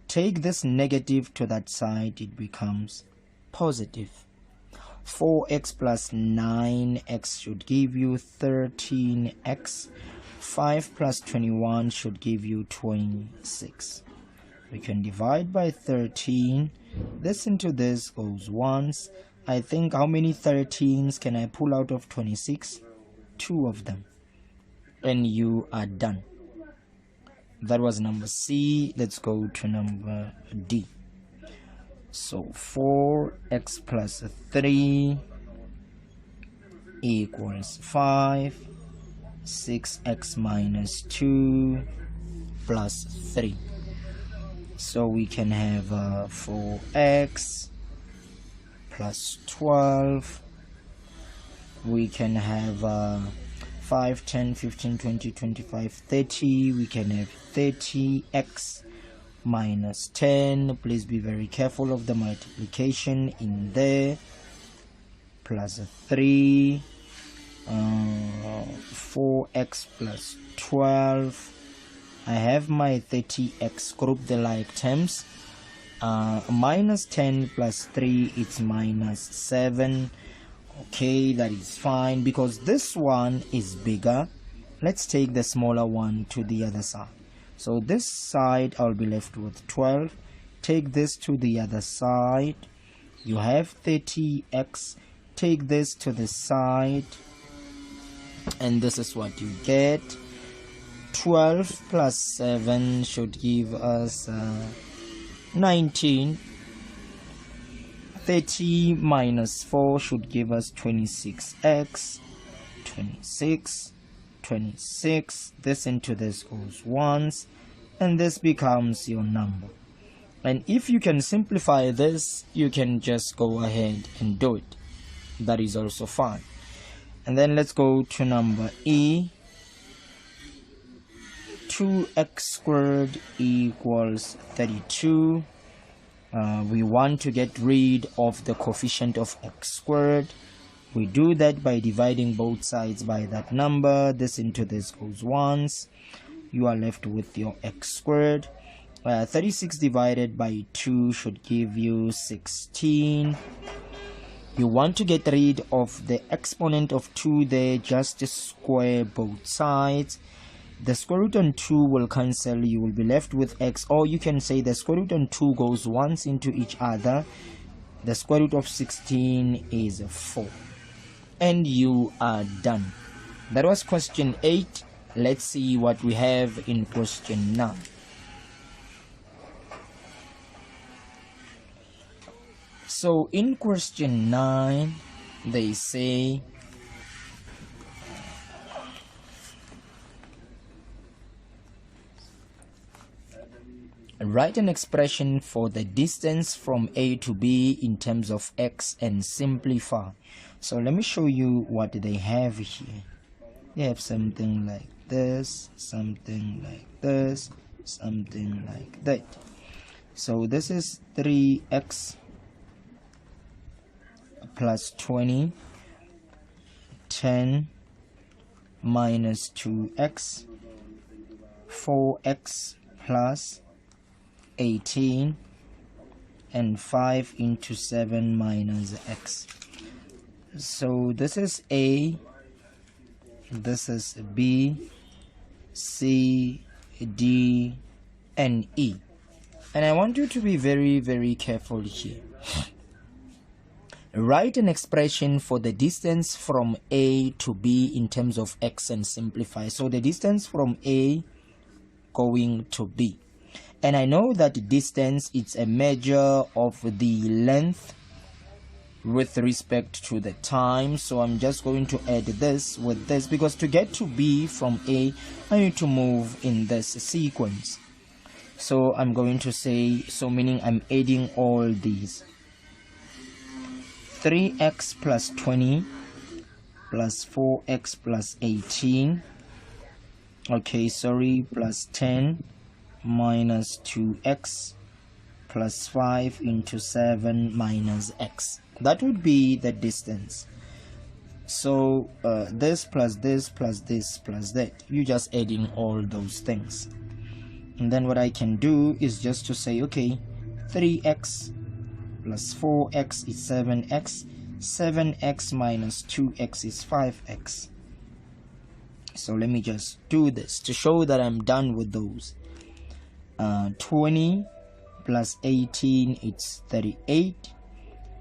Take this negative to that side, it becomes positive. 4x plus 9x should give you 13x. 5 plus 21 should give you 26. We can divide by 13. This into this goes once. I think, how many 13s can I pull out of 26? 2 of them. And you are done. That was number C. Let's go to number D. So 4x plus 3 equals 5. 6x minus 2 plus 3. So we can have 4x plus 12. We can have 5, 10, 15, 20, 25, 30. We can have 30x minus 10. Please be very careful of the multiplication in there. Plus 3. 4x plus 12. I have my 30x. Group the like terms. Minus 10 plus 3, it's minus 7. Okay, that is fine, because this one is bigger. Let's take the smaller one to the other side. So this side, I'll be left with 12. Take this to the other side. You have 30x. Take this to the side, and this is what you get. 12 plus 7 should give us 19. 30 minus 4 should give us 26x. 26. This into this goes once, and this becomes your number. And if you can simplify this, you can just go ahead and do it. That is also fine. And then let's go to number E. 2x squared equals 32. We want to get rid of the coefficient of x squared. We do that by dividing both sides by that number. This into this goes once. You are left with your x squared. 36 divided by 2 should give you 16. You want to get rid of the exponent of 2 there, just square both sides. The square root on 2 will cancel. You will be left with x, or you can say the square root on 2 goes once into each other. The square root of 16 is 4. And you are done. That was question 8. Let's see what we have in question 9. So in question 9, they say write an expression for the distance from A to B in terms of x and simplify. So let me show you what they have here. They have something like this, something like this, something like that. So this is 3x plus 20, 10 minus 2x, 4x plus 18, and 5 into 7 minus x. So this is A, this is B, C, D, and E. And I want you to be very, very careful here. Write an expression for the distance from A to B in terms of x and simplify. So the distance from A going to B. And I know that distance is a measure of the length with respect to the time. So I'm just going to add this with this, because to get to B from A, I need to move in this sequence. So I'm going to say, so meaning I'm adding all these. 3x plus 20 plus 4x plus 18, okay, sorry, plus 10 minus 2x plus 5 into 7 minus x. That would be the distance. So this plus this plus this plus that, you just adding all those things. And then what I can do is just to say, okay, 3x plus 4x is 7x, 7x minus 2x is 5x. So let me just do this to show that I'm done with those. 20 plus 18, it's 38,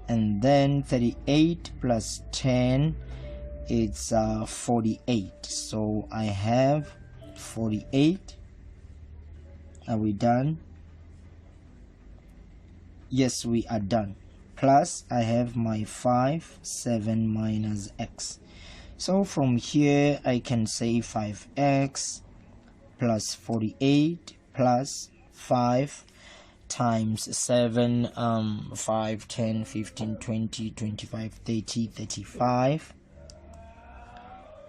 and then 38 plus 10, it's 48. So I have 48. Are we done? Yes, we are done. Plus I have my 5, 7 minus x. So from here I can say 5x plus 48 plus 5 times 7, 5, 10, 15, 20, 25, 30, 35.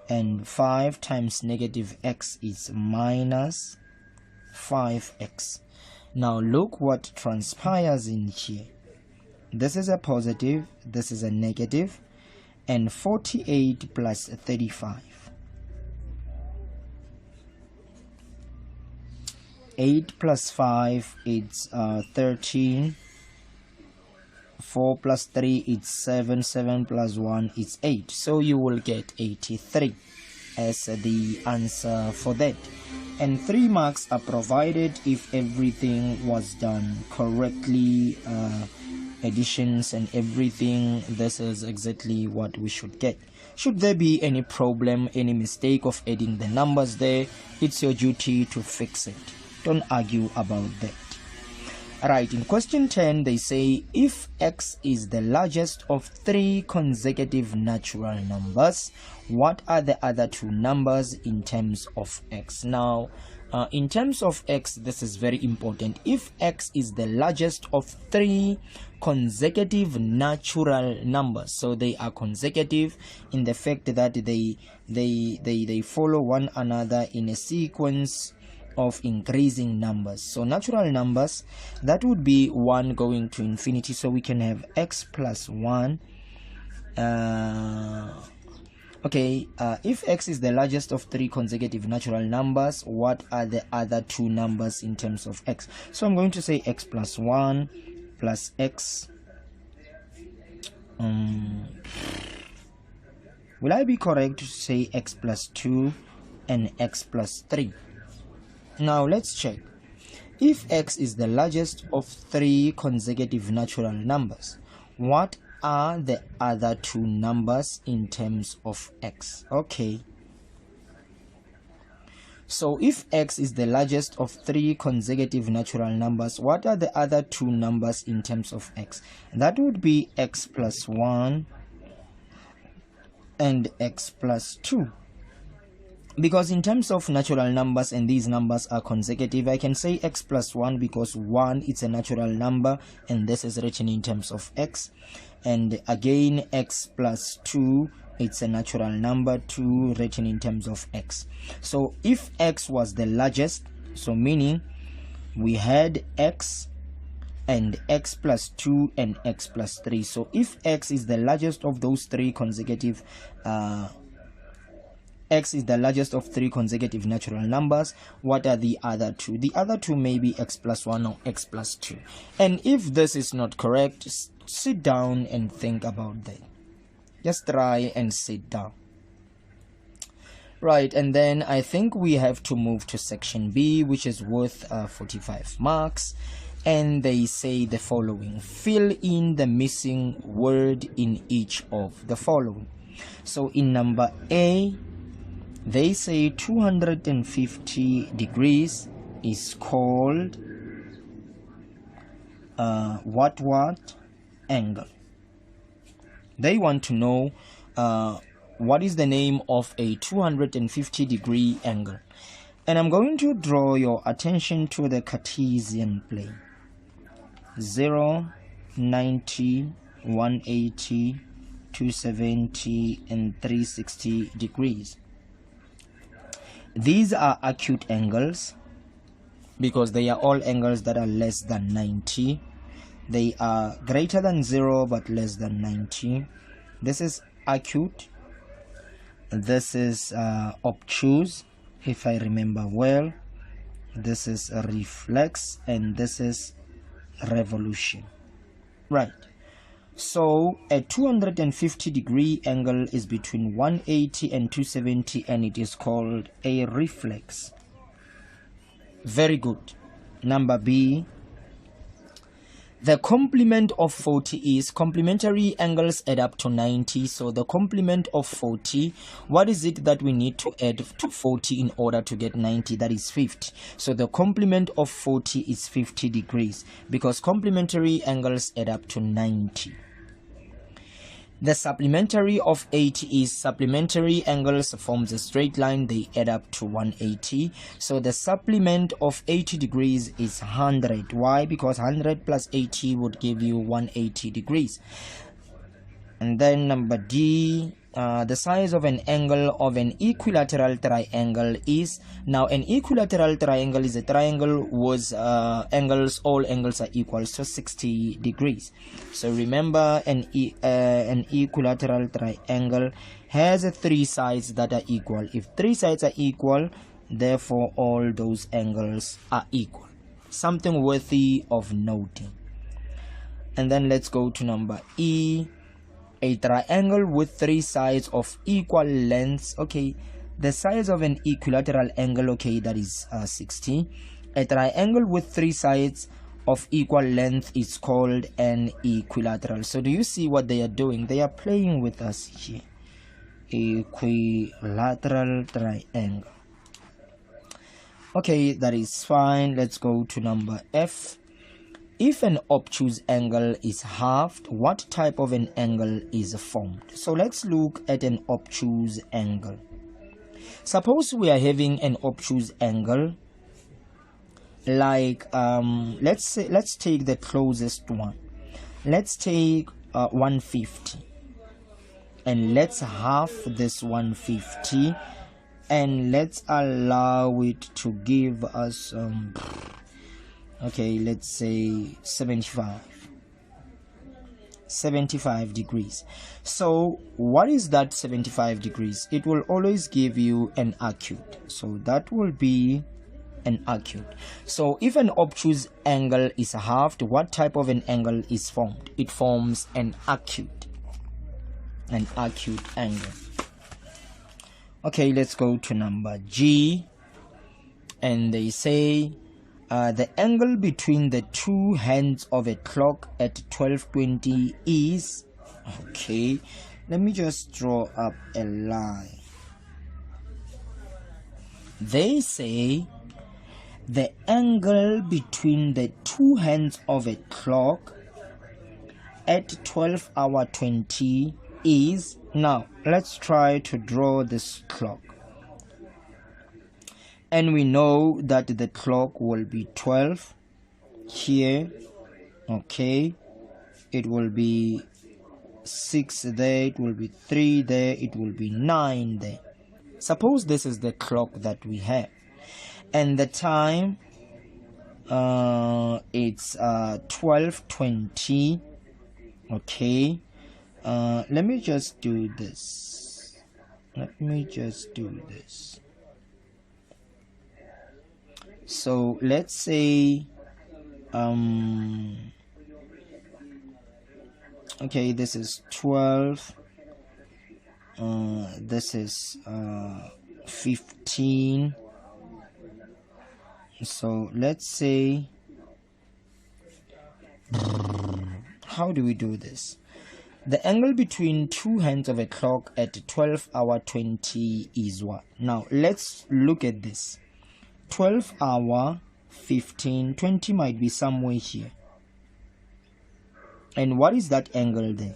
And 5 times negative x is minus 5x. Now look what transpires in here. This is a positive, this is a negative, and 48 plus 35. 8 plus 5, it's 13. 4 plus 3, it's 7. 7 plus 1, it's 8. So you will get 83 as the answer for that. And 3 marks are provided if everything was done correctly, additions and everything. This is exactly what we should get. Should there be any problem, any mistake of adding the numbers there, it's your duty to fix it. Don't argue about that. Alright, in question 10 they say if x is the largest of 3 consecutive natural numbers, what are the other 2 numbers in terms of x? Now in terms of x, this is very important. If x is the largest of 3 consecutive natural numbers, so they are consecutive in the fact that they follow one another in a sequence of increasing numbers. So natural numbers, that would be 1 going to infinity, so we can have x plus 1. If x is the largest of 3 consecutive natural numbers, what are the other 2 numbers in terms of x? So I'm going to say x plus 1 plus x. Will I be correct to say x plus 2 and x plus 3? Now let's check. If x is the largest of 3 consecutive natural numbers, what are the other 2 numbers in terms of x? Okay. So if x is the largest of 3 consecutive natural numbers, what are the other 2 numbers in terms of x? That would be x plus 1 and x plus 2. Because in terms of natural numbers and these numbers are consecutive, I can say x plus 1 because 1 is a natural number and this is written in terms of x. And again, x plus 2, it's a natural number, 2 written in terms of x. So if x was the largest, so meaning we had x and x plus 2 and x plus 3. So if x is the largest of those 3 consecutive x is the largest of 3 consecutive natural numbers, what are the other 2? The other 2 may be x plus 1 or x plus 2. And if this is not correct, sit down and think about that. Just try and sit down. Right, and then I think we have to move to section B, which is worth 45 marks. And they say the following: fill in the missing word in each of the following. So in number A, they say 250 degrees is called what angle. They want to know what is the name of a 250 degree angle. And I'm going to draw your attention to the Cartesian plane. 0, 90, 180, 270 and 360 degrees. These are acute angles because they are all angles that are less than 90. They are greater than 0 but less than 90. This is acute. This is obtuse, if I remember well. This is a reflex, and this is revolution. Right. So a 250 degree angle is between 180 and 270, and it is called a reflex. Very good. Number B, the complement of 40 is complementary angles add up to 90. So the complement of 40, what is it that we need to add to 40 in order to get 90? That is 50. So the complement of 40 is 50 degrees because complementary angles add up to 90. The supplementary of 80 is supplementary angles forms a straight line, they add up to 180. So the supplement of 80 degrees is 100. Why? Because 100 plus 80 would give you 180 degrees. And then number D, the size of an angle of an equilateral triangle is, now an equilateral triangle is a triangle whose all angles are equal, so 60 degrees. So remember, an equilateral triangle has 3 sides that are equal. If 3 sides are equal, therefore all those angles are equal. Something worthy of noting. And then let's go to number E. A triangle with 3 sides of equal lengths. Okay, the size of an equilateral angle, okay, that is 60. A triangle with 3 sides of equal length is called an equilateral. So do you see what they are doing? They are playing with us here. Equilateral triangle. Okay, that is fine. Let's go to number F. If an obtuse angle is halved, what type of an angle is formed? So let's look at an obtuse angle. Suppose we are having an obtuse angle like let's take the closest one. Let's take 150, and let's half this 150 and let's allow it to give us okay, let's say 75 degrees. So what is that 75 degrees? It will always give you an acute, so that will be an acute. So if an obtuse angle is halved, what type of an angle is formed? It forms an acute angle. Okay, let's go to number G, and they say the angle between the two hands of a clock at 12:20 is, okay, let me just draw up a line. They say the angle between the two hands of a clock at 12:20 is, now let's try to draw this clock. And we know that the clock will be 12 here, okay, it will be 6 there, it will be 3 there, it will be 9 there. Suppose this is the clock that we have, and the time it's 12:20. okay, let me just do this. So let's say okay, this is 12, this is 15. So let's say, how do we do this? The angle between two hands of a clock at 12:20 is what? Now let's look at this. 12 hour, 15, 20 might be somewhere here. And what is that angle then?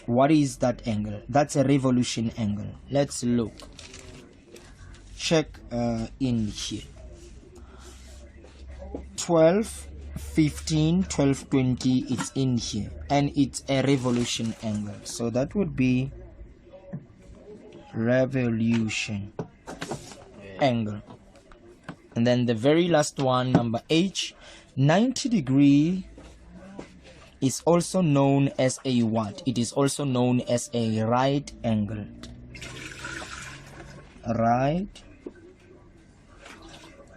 What is that angle? That's a revolution angle. Let's look. Check in here. 12, 15, 12, 20, it's in here. And it's a revolution angle. So that would be revolution angle. And then the very last one, number H, 90 degree is also known as a what? It is also known as a right angled. Right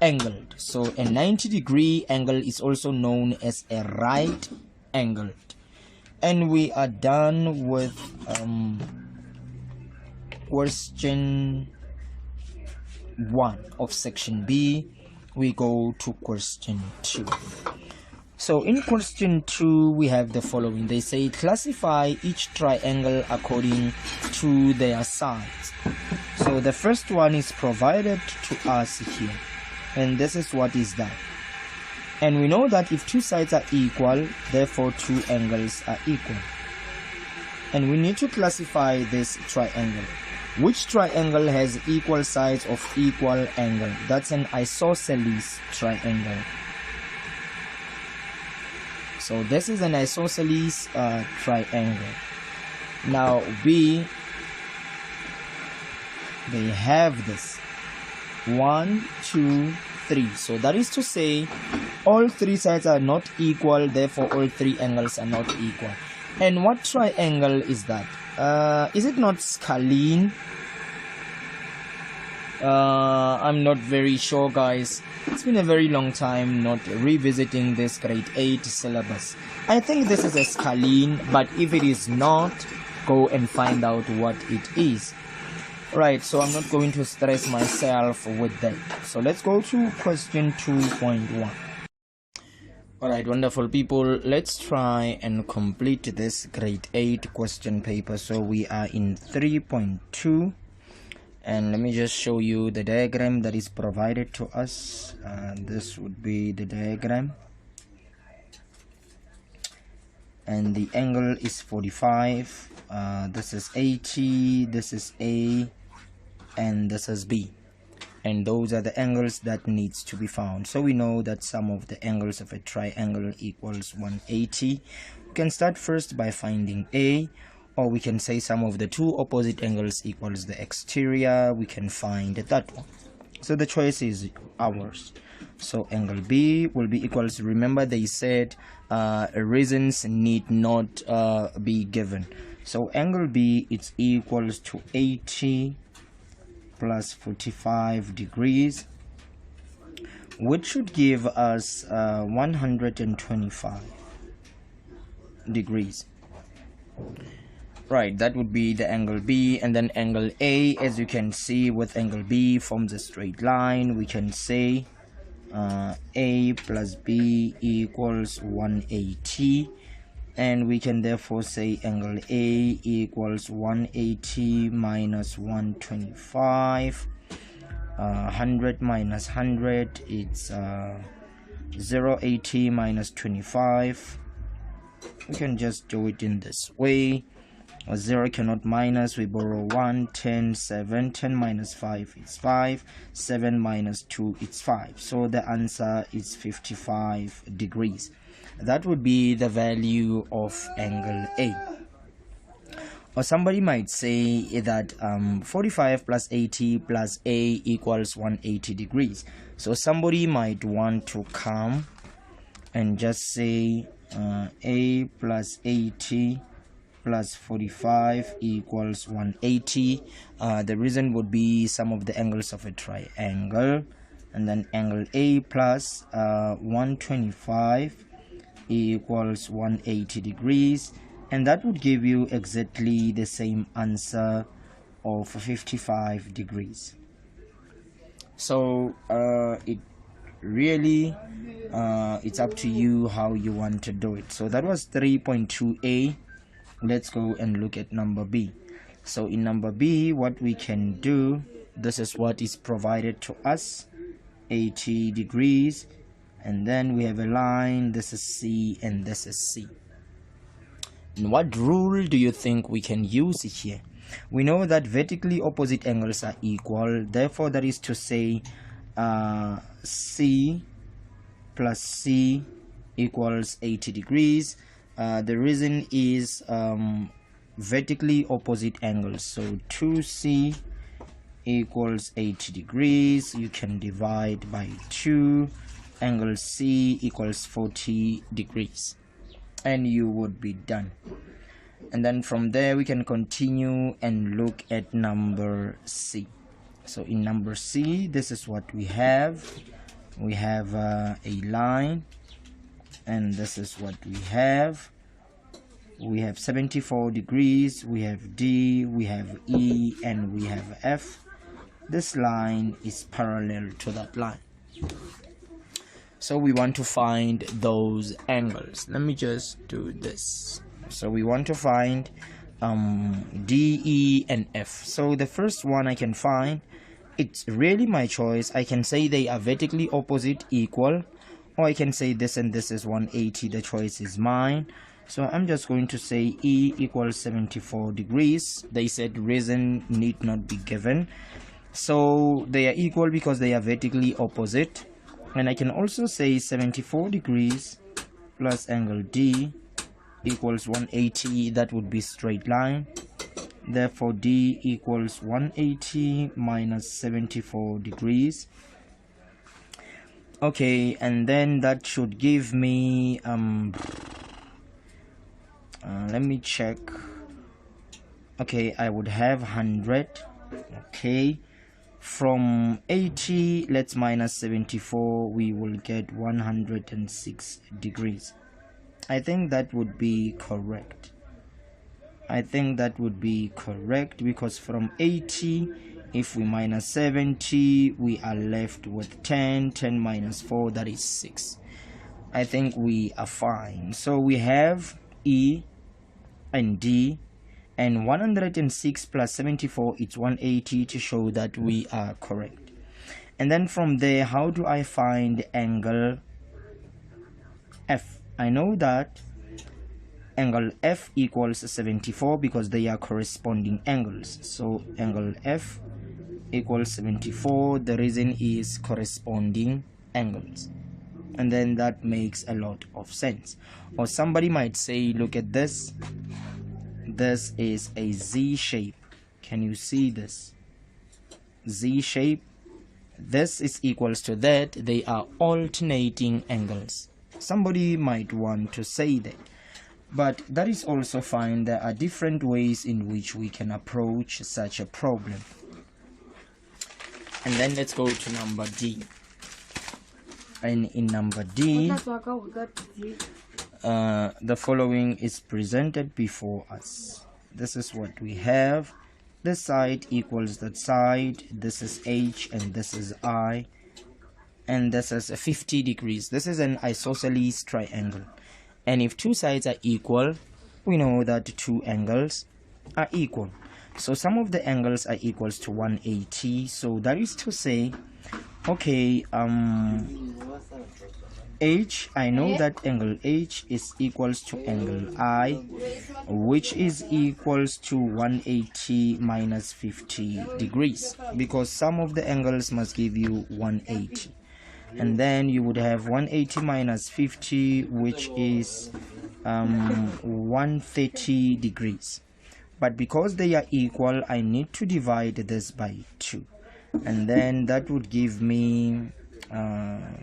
angled. So a 90 degree angle is also known as a right angled. And we are done with question 1 of section B. We go to question 2. So in question 2 we have the following. They say classify each triangle according to their sides. So the first one is provided to us here, and this is what is that. And we know that if two sides are equal, therefore two angles are equal. And we need to classify this triangle. Which triangle has equal sides of equal angle? That's an isosceles triangle. So this is an isosceles triangle. Now B, they have this 1, 2, 3. So that is to say all three sides are not equal, therefore all three angles are not equal. And what triangle is that? Is it not scalene? I'm not very sure, guys. It's been a very long time not revisiting this grade 8 syllabus. I think this is a scalene, but if it is not, go and find out what it is. Right, so I'm not going to stress myself with that. So let's go to question 2.1. Alright, wonderful people, let's try and complete this grade 8 question paper. So we are in 3.2, and let me just show you the diagram that is provided to us. This would be the diagram, and the angle is 45. This is 80, this is A, and this is B. And those are the angles that needs to be found. So we know that sum of the angles of a triangle equals 180. We can start first by finding A. or we can say sum of the two opposite angles equals the exterior. We can find that one. So the choice is ours. So angle B will be equals, remember they said reasons need not be given. So angle B, it's equals to 80 plus 45 degrees, which should give us 125 degrees. Right, that would be the angle B. And then angle A, as you can see, with angle B forms a straight line. We can say A plus B equals 180, and we can therefore say angle A equals 180 minus 125. 100 minus 100, it's 080 minus 25. We can just do it in this way. 0 cannot minus, we borrow 1, 10, 7, 10 minus 5 is 5, 7 minus 2 is 5. So the answer is 55 degrees. That would be the value of angle A. Or somebody might say that 45 plus 80 plus A equals 180 degrees. So somebody might want to come and just say A plus 80 plus 45 equals 180. The reason would be sum of the angles of a triangle, and then angle A plus 125 equals 180 degrees, and that would give you exactly the same answer of 55 degrees. So it really it's up to you how you want to do it. So that was 3.2a. Let's go and look at number B. So in number B, what we can do, this is what is provided to us, 80 degrees, and then we have a line. This is C and this is C. And what rule do you think we can use here? We know that vertically opposite angles are equal, therefore that is to say C plus C equals 80 degrees. The reason is vertically opposite angles, so 2C equals 80 degrees. You can divide by 2. Angle C equals 40 degrees, and you would be done. And then from there we can continue and look at number C. So in number C, this is what we have. We have a line, and this is what we have. We have 74 degrees, we have D, we have E, and we have F. This line is parallel to that line. So we want to find those angles. Let me just do this. So we want to find D, E, and F. So the first one I can find, it's really my choice. I can say they are vertically opposite, equal, or I can say this and this is 180. The choice is mine. So I'm just going to say E equals 74 degrees. They said reason need not be given. So they are equal because they are vertically opposite. And I can also say 74 degrees plus angle D equals 180. That would be straight line. Therefore D equals 180 minus 74 degrees. Okay, and then that should give me let me check. Okay, I would have 100. Okay, from 80 let's minus 74, we will get 106 degrees. I think that would be correct. I think that would be correct, because from 80, if we minus 70, we are left with 10. 10 minus 4, that is 6. I think we are fine. So we have E and D, and 106 plus 74 is 180 to show that we are correct. And then from there, how do I find angle F? I know that angle F equals 74 because they are corresponding angles. So angle F equals 74. The reason is corresponding angles, and then that makes a lot of sense. Or somebody might say, look at this, this is a Z shape. Can you see this? Z shape. This is equals to that. They are alternating angles. Somebody might want to say that, but that is also fine. There are different ways in which we can approach such a problem. And then let's go to number D. And in number D, the following is presented before us. This is what we have. This side equals that side. This is H and this is I. And this is 50 degrees. This is an isosceles triangle. And if two sides are equal, we know that two angles are equal. So some of the angles are equals to 180. So that is to say, okay, H, I know that angle H is equals to angle I, which is equals to 180 minus 50 degrees, because some of the angles must give you 180. And then you would have 180 minus 50, which is 130 degrees. But because they are equal, I need to divide this by 2. And then that would give me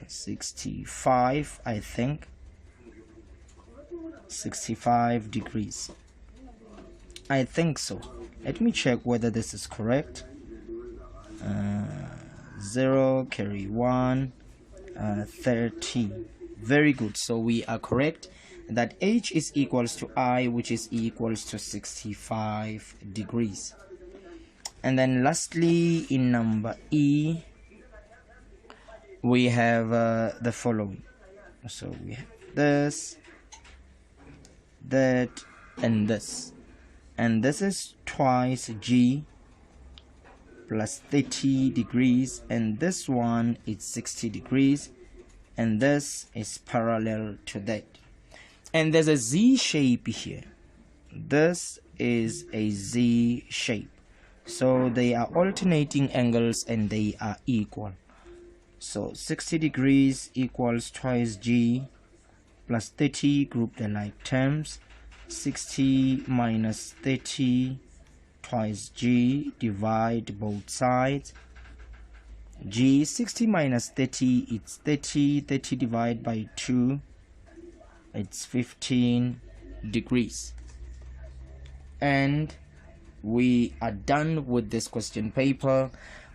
65, I think. 65 degrees. I think so. Let me check whether this is correct. 0, carry 1, 30. Very good. So we are correct that H is equals to I, which is equals to 65 degrees. And then lastly, in number E, we have the following. So we have this, that, and this. And this is twice G plus 30 degrees, and this one is 60 degrees, and this is parallel to that. And there's a Z shape here. This is a Z shape. So they are alternating angles and they are equal. So 60 degrees equals twice G plus 30, group the like terms. 60 minus 30 twice G, divide both sides. G, 60 minus 30, it's 30. 30 divided by 2, it's 15 degrees. And we are done with this question paper.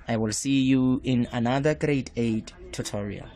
I will see you in another grade 8 tutorial.